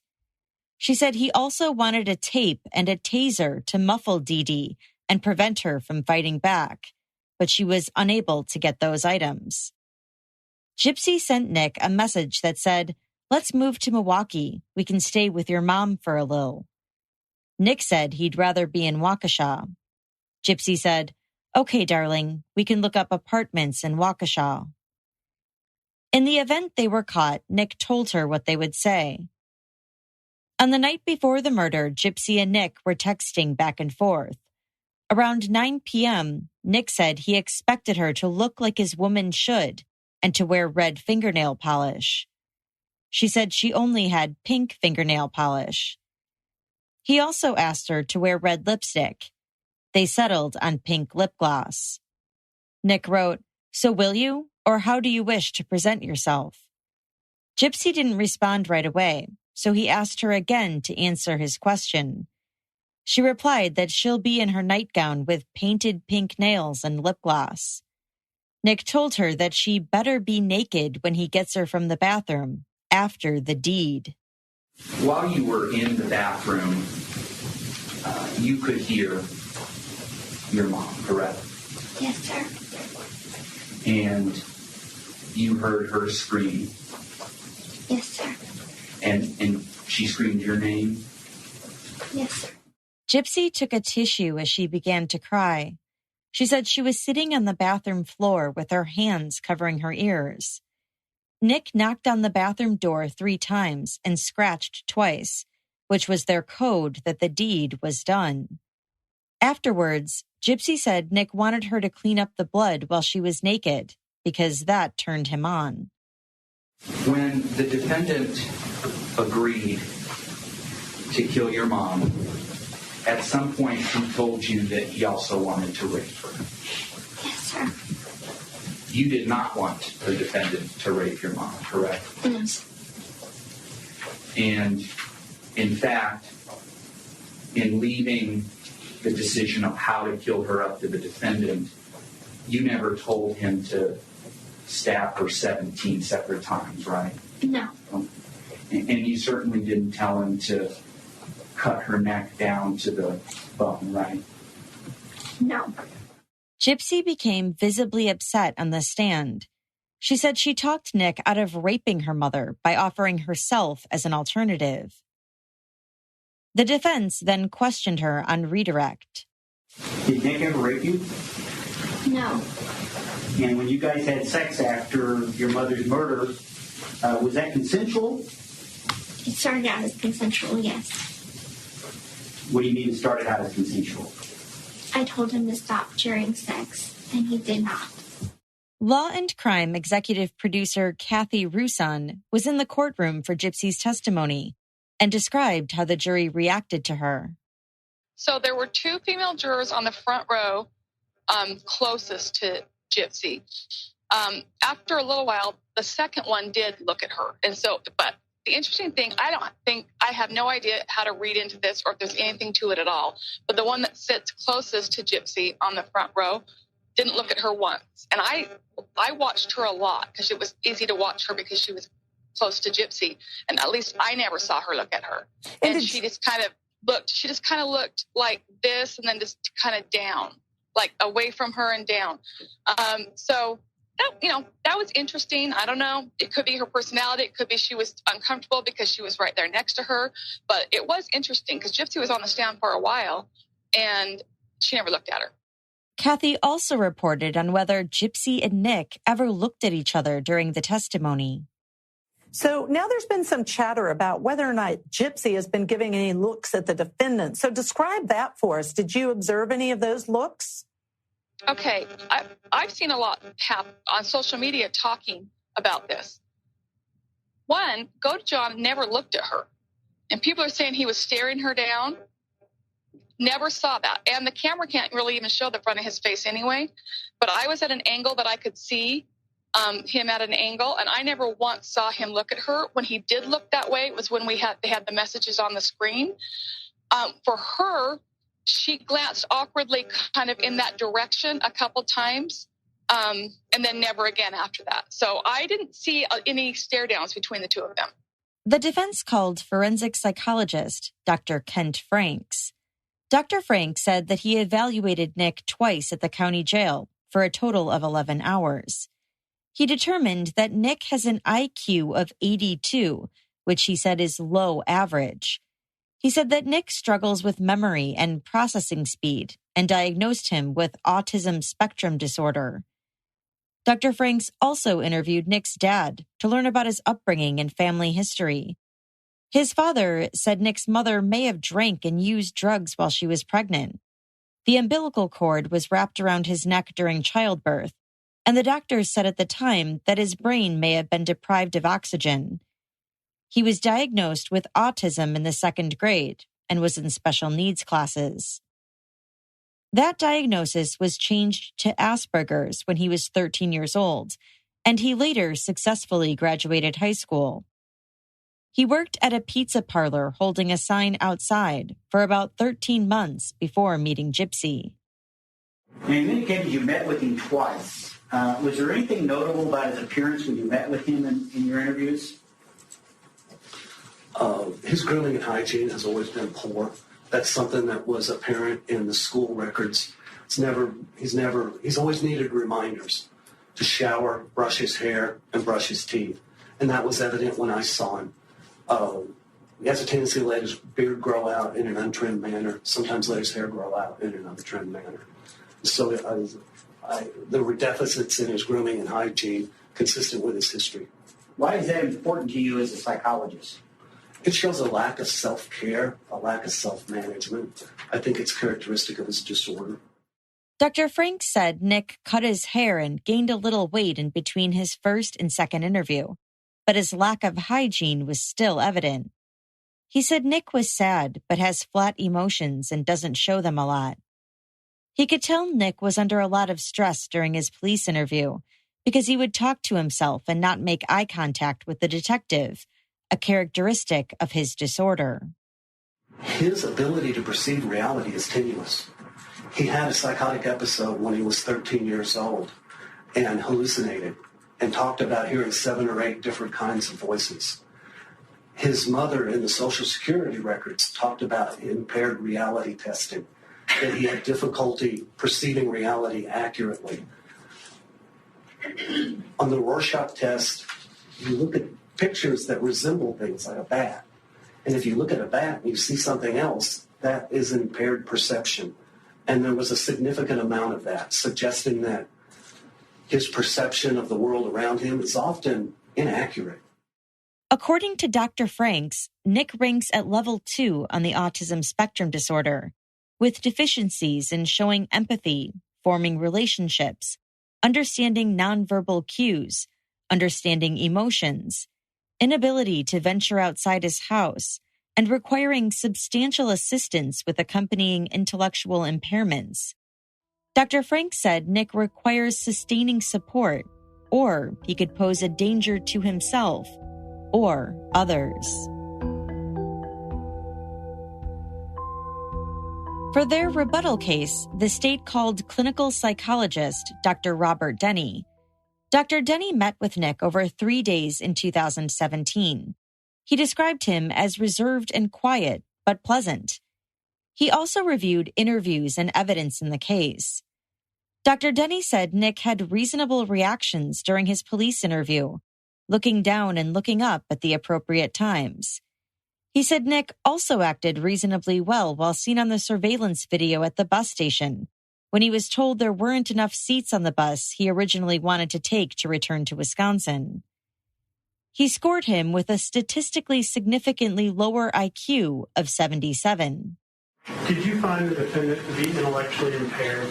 Speaker 2: She said he also wanted a tape and a taser to muffle Dee Dee and prevent her from fighting back, but she was unable to get those items. Gypsy sent Nick a message that said, "Let's move to Milwaukee. We can stay with your mom for a little." Nick said he'd rather be in Waukesha. Gypsy said, "Okay, darling, we can look up apartments in Waukesha." In the event they were caught, Nick told her what they would say. On the night before the murder, Gypsy and Nick were texting back and forth. Around 9 p.m., Nick said he expected her to look like his woman should and to wear red fingernail polish. She said she only had pink fingernail polish. He also asked her to wear red lipstick. They settled on pink lip gloss. Nick wrote, "So will you, or how do you wish to present yourself?" Gypsy didn't respond right away, so he asked her again to answer his question. She replied that she'll be in her nightgown with painted pink nails and lip gloss. Nick told her that she better be naked when he gets her from the bathroom after the deed.
Speaker 7: While you were in the bathroom, you could hear your mom, correct?
Speaker 4: Yes, sir.
Speaker 7: And you heard her scream.
Speaker 4: Yes, sir.
Speaker 7: And she screamed your name?
Speaker 4: Yes, sir.
Speaker 2: Gypsy took a tissue as she began to cry. She said she was sitting on the bathroom floor with her hands covering her ears. Nick knocked on the bathroom door 3 times and scratched twice, which was their code that the deed was done. Afterwards, Gypsy said Nick wanted her to clean up the blood while she was naked because that turned him on.
Speaker 7: When the defendant agreed to kill your mom, at some point he told you that he also wanted to rape her.
Speaker 4: Yes, sir.
Speaker 7: You did not want the defendant to rape your mom, correct?
Speaker 4: Yes.
Speaker 7: And in fact, in leaving the decision of how to kill her up to the defendant, you never told him to stab her 17 separate times, right?
Speaker 4: No.
Speaker 7: And you certainly didn't tell him to cut her neck down to the bone, right?
Speaker 4: No.
Speaker 2: Gypsy became visibly upset on the stand. She said she talked Nick out of raping her mother by offering herself as an alternative. The defense then questioned her on redirect.
Speaker 14: Did Nick ever rape you?
Speaker 4: No.
Speaker 14: And when you guys had sex after your mother's murder, was that consensual?
Speaker 4: It started out as consensual, yes.
Speaker 14: What do you mean it started out as consensual?
Speaker 4: I told him to stop during sex, and he did not.
Speaker 2: Law and Crime executive producer Kathy Rusan was in the courtroom for Gypsy's testimony and described how the jury reacted to her.
Speaker 17: So there were 2 female jurors on the front row closest to Gypsy. After a little while, the second one did look at her. But the interesting thing, I have no idea how to read into this or if there's anything to it at all. But the one that sits closest to Gypsy on the front row didn't look at her once. And I watched her a lot because it was easy to watch her because she was close to Gypsy. And at least I never saw her look at her. And she just kind of looked like this and then just kind of down, like away from her and down. So that was interesting. I don't know. It could be her personality. It could be she was uncomfortable because she was right there next to her. But it was interesting because Gypsy was on the stand for a while and she never looked at her.
Speaker 2: Kathy also reported on whether Gypsy and Nick ever looked at each other during the testimony.
Speaker 18: So now there's been some chatter about whether or not Gypsy has been giving any looks at the defendant. So describe that for us. Did you observe any of those looks?
Speaker 17: Okay, I've seen a lot happen on social media talking about this. One, Godejohn never looked at her. And people are saying he was staring her down. Never saw that. And the camera can't really even show the front of his face anyway. But I was at an angle that I could see him at an angle, and I never once saw him look at her. When he did look that way, it was when they had the messages on the screen. For her, she glanced awkwardly kind of in that direction a couple times, and then never again after that. So I didn't see any stare downs between the two of them.
Speaker 2: The defense called forensic psychologist Dr. Kent Franks. Dr. Franks said that he evaluated Nick twice at the county jail for a total of 11 hours. He determined that Nick has an IQ of 82, which he said is low average. He said that Nick struggles with memory and processing speed and diagnosed him with autism spectrum disorder. Dr. Franks also interviewed Nick's dad to learn about his upbringing and family history. His father said Nick's mother may have drank and used drugs while she was pregnant. The umbilical cord was wrapped around his neck during childbirth, and the doctors said at the time that his brain may have been deprived of oxygen. He was diagnosed with autism in the 2nd grade and was in special needs classes. That diagnosis was changed to Asperger's when he was 13 years old, and he later successfully graduated high school. He worked at a pizza parlor holding a sign outside for about 13 months before meeting Gypsy.
Speaker 14: Now, you indicated you met with him twice. Was there anything notable about his appearance when you met with him in your interviews?
Speaker 19: His grooming and hygiene has always been poor. That's something that was apparent in the school records. He's always needed reminders to shower, brush his hair, and brush his teeth. And that was evident when I saw him. He has a tendency to let his beard grow out in an untrimmed manner, sometimes let his hair grow out in an untrimmed manner. So there were deficits in his grooming and hygiene consistent with his history.
Speaker 14: Why is that important to you as a psychologist?
Speaker 19: It shows a lack of self-care, a lack of self-management. I think it's characteristic of his disorder.
Speaker 2: Dr. Franks said Nick cut his hair and gained a little weight in between his first and second interview, but his lack of hygiene was still evident. He said Nick was sad, but has flat emotions and doesn't show them a lot. He could tell Nick was under a lot of stress during his police interview because he would talk to himself and not make eye contact with the detective, a characteristic of his disorder.
Speaker 19: His ability to perceive reality is tenuous. He had a psychotic episode when he was 13 years old and hallucinated and talked about hearing 7 or 8 different kinds of voices. His mother in the Social Security records talked about impaired reality testing, that he had difficulty perceiving reality accurately. On the Rorschach test, you look at pictures that resemble things like a bat. And if you look at a bat and you see something else, that is impaired perception. And there was a significant amount of that, suggesting that his perception of the world around him is often inaccurate.
Speaker 2: According to Dr. Franks, Nick ranks at level 2 on the autism spectrum disorder, with deficiencies in showing empathy, forming relationships, understanding nonverbal cues, understanding emotions, inability to venture outside his house, and requiring substantial assistance with accompanying intellectual impairments. Dr. Franks said Nick requires sustaining support, or he could pose a danger to himself or others. For their rebuttal case, the state called clinical psychologist Dr. Robert Denny. Dr. Denny met with Nick over 3 days in 2017. He described him as reserved and quiet, but pleasant. He also reviewed interviews and evidence in the case. Dr. Denny said Nick had reasonable reactions during his police interview, looking down and looking up at the appropriate times. He said Nick also acted reasonably well while seen on the surveillance video at the bus station, when he was told there weren't enough seats on the bus he originally wanted to take to return to Wisconsin. He scored him with a statistically significantly lower IQ of 77.
Speaker 8: Did you find the defendant to be intellectually impaired?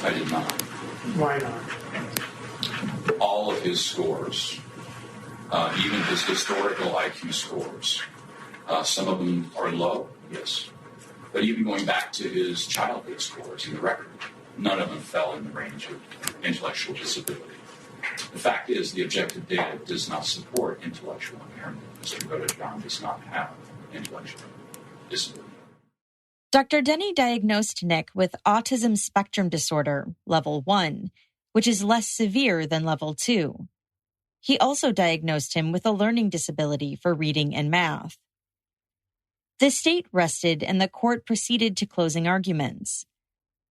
Speaker 7: I did not.
Speaker 8: Why not?
Speaker 7: All of his scores, even his historical IQ scores, some of them are low, yes. But even going back to his childhood scores in the record, none of them fell in the range of intellectual disability. The fact is, the objective data does not support intellectual impairment. Mr. Godejohn does not have intellectual disability.
Speaker 2: Dr. Denny diagnosed Nick with autism spectrum disorder, level 1, which is less severe than level 2. He also diagnosed him with a learning disability for reading and math. The state rested and the court proceeded to closing arguments.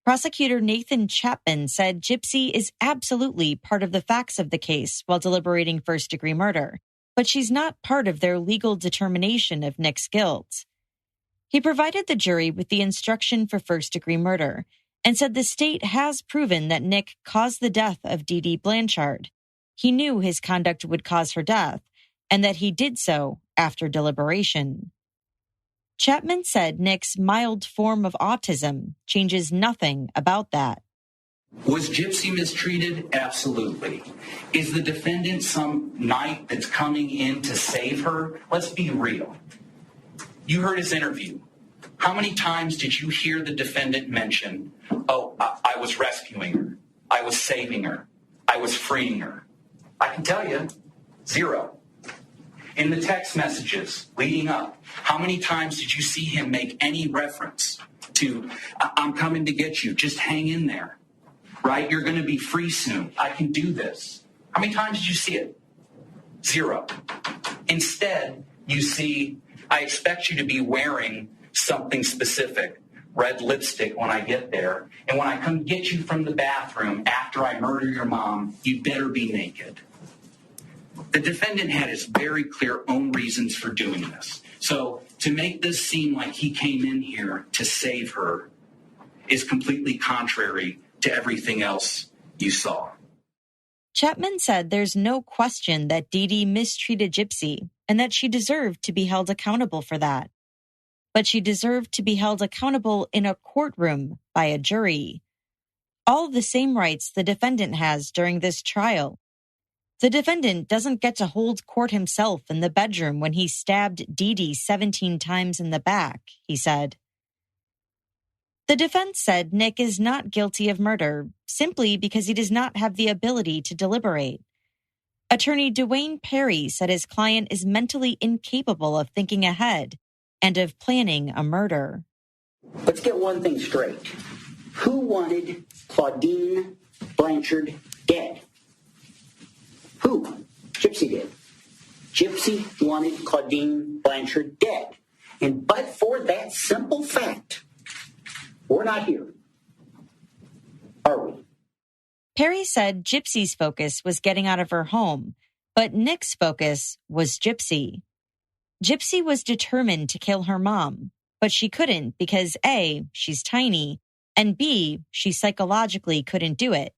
Speaker 2: Prosecutor Nathan Chapman said Gypsy is absolutely part of the facts of the case while deliberating first-degree murder, but she's not part of their legal determination of Nick's guilt. He provided the jury with the instruction for first-degree murder and said the state has proven that Nick caused the death of Dee Dee Blanchard. He knew his conduct would cause her death and that he did so after deliberation. Chapman said Nick's mild form of autism changes nothing about that.
Speaker 7: Was Gypsy mistreated? Absolutely. Is the defendant some knight that's coming in to save her? Let's be real. You heard his interview. How many times did you hear the defendant mention, I was rescuing her, I was saving her, I was freeing her? I can tell you, 0. In the text messages leading up, how many times did you see him make any reference to, I'm coming to get you, just hang in there, right? You're going to be free soon. I can do this. How many times did you see it? 0. Instead, you see, I expect you to be wearing something specific, red lipstick when I get there. And when I come get you from the bathroom after I murder your mom, you better be naked. The defendant had his very clear own reasons for doing this. So to make this seem like he came in here to save her is completely contrary to everything else you saw.
Speaker 2: Chapman said there's no question that Dee Dee mistreated Gypsy and that she deserved to be held accountable for that. But she deserved to be held accountable in a courtroom by a jury. All the same rights the defendant has during this trial. The defendant doesn't get to hold court himself in the bedroom when he stabbed Dee Dee 17 times in the back, he said. The defense said Nick is not guilty of murder simply because he does not have the ability to deliberate. Attorney Dwayne Perry said his client is mentally incapable of thinking ahead and of planning a murder.
Speaker 14: Let's get one thing straight. Who wanted Claudine Blanchard dead? Who? Gypsy did. Gypsy wanted Claudine Blanchard dead. And but for that simple fact, we're not here. Are we?
Speaker 2: Perry said Gypsy's focus was getting out of her home, but Nick's focus was Gypsy. Gypsy was determined to kill her mom, but she couldn't because A, she's tiny, and B, she psychologically couldn't do it.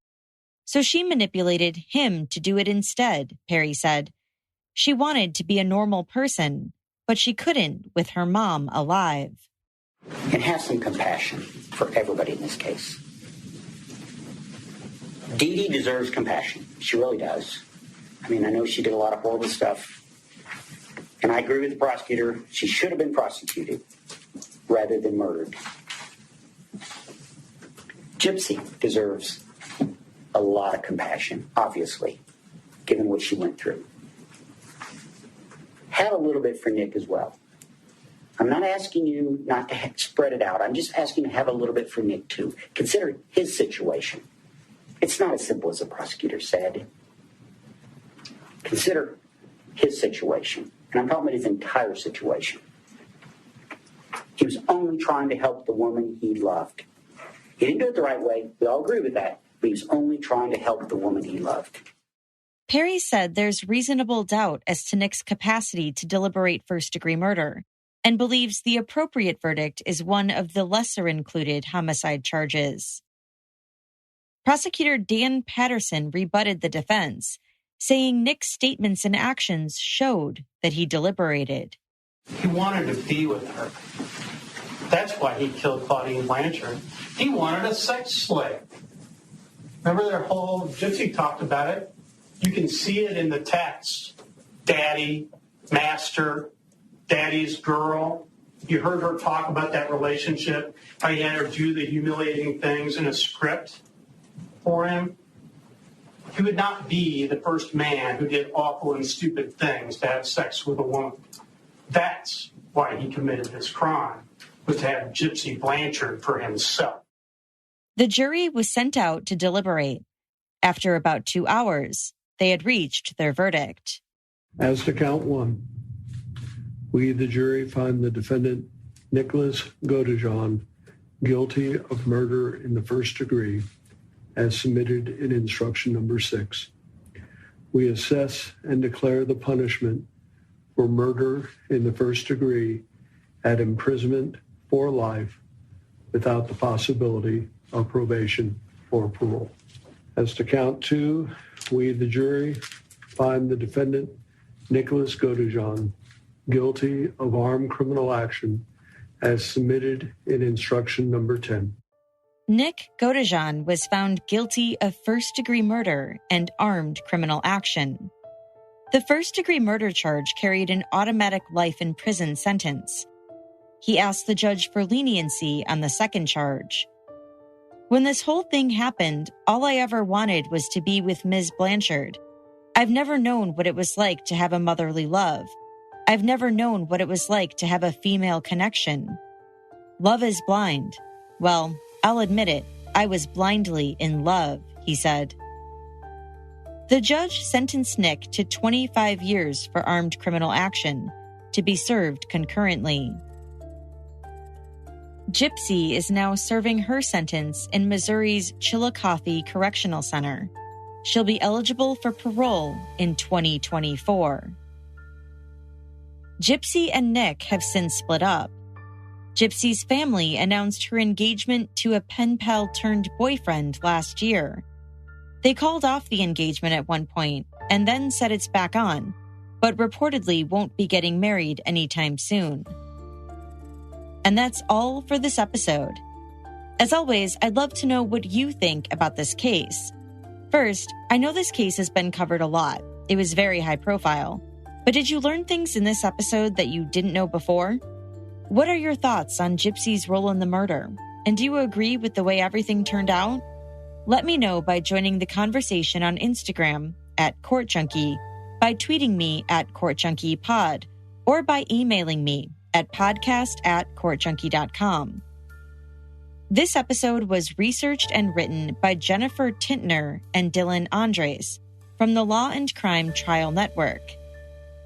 Speaker 2: So she manipulated him to do it instead, Perry said. She wanted to be a normal person, but she couldn't with her mom alive.
Speaker 14: And have some compassion for everybody in this case. Dee Dee deserves compassion. She really does. I mean, I know she did a lot of horrible stuff. And I agree with the prosecutor. She should have been prosecuted rather than murdered. Gypsy deserves a lot of compassion, obviously, given what she went through. Have a little bit for Nick as well. I'm not asking you not to spread it out. I'm just asking you to have a little bit for Nick, too. Consider his situation. It's not as simple as the prosecutor said. Consider his situation. And I'm talking about his entire situation. He was only trying to help the woman he loved. He didn't do it the right way. We all agree with that. But he was only trying to help the woman he loved.
Speaker 2: Perry said there's reasonable doubt as to Nick's capacity to deliberate first-degree murder and believes the appropriate verdict is one of the lesser-included homicide charges. Prosecutor Dan Patterson rebutted the defense, saying Nick's statements and actions showed that he deliberated.
Speaker 11: He wanted to be with her. That's why he killed Claudine Blanchard. He wanted a sex slave. Remember their whole, Gypsy talked about it. You can see it in the text. Daddy, master, daddy's girl. You heard her talk about that relationship. How he had her do the humiliating things in a script for him. He would not be the first man who did awful and stupid things to have sex with a woman. That's why he committed this crime, was to have Gypsy Blanchard for himself.
Speaker 2: The jury was sent out to deliberate. After about 2 hours, they had reached their verdict.
Speaker 20: As to count one, we, the jury, find the defendant, Nick Godejohn, guilty of murder in the first degree, as submitted in instruction number 6. We assess and declare the punishment for murder in the first degree at imprisonment for life without the possibility of probation or parole. As to count 2, we, the jury, find the defendant, Nick Godejohn, guilty of armed criminal action as submitted in instruction number 10.
Speaker 2: Nick Godejohn was found guilty of first-degree murder and armed criminal action. The first-degree murder charge carried an automatic life in prison sentence. He asked the judge for leniency on the second charge. When this whole thing happened, all I ever wanted was to be with Ms. Blanchard. I've never known what it was like to have a motherly love. I've never known what it was like to have a female connection. Love is blind. Well, I'll admit it, I was blindly in love, he said. The judge sentenced Nick to 25 years for armed criminal action, to be served concurrently. Gypsy is now serving her sentence in Missouri's Chillicothe Correctional Center. She'll be eligible for parole in 2024. Gypsy and Nick have since split up. Gypsy's family announced her engagement to a pen pal turned boyfriend last year. They called off the engagement at one point and then said it's back on, but reportedly won't be getting married anytime soon. And that's all for this episode. As always, I'd love to know what you think about this case. First, I know this case has been covered a lot. It was very high profile. But did you learn things in this episode that you didn't know before? What are your thoughts on Gypsy's role in the murder? And do you agree with the way everything turned out? Let me know by joining the conversation on Instagram @CourtJunkie, by tweeting me @CourtJunkiePod, or by emailing me at podcast@courtjunkie.com. This episode was researched and written by Jennifer Tintner and Dylan Andres from the Law and Crime Trial Network.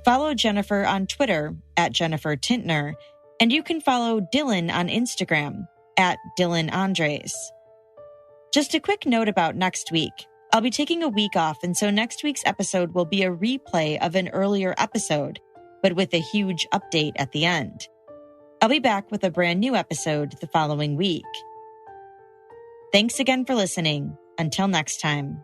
Speaker 2: Follow Jennifer on Twitter @JenniferTintner, and you can follow Dylan on Instagram @DylanAndres. Just a quick note about next week. I'll be taking a week off, and so next week's episode will be a replay of an earlier episode, but with a huge update at the end. I'll be back with a brand new episode the following week. Thanks again for listening. Until next time.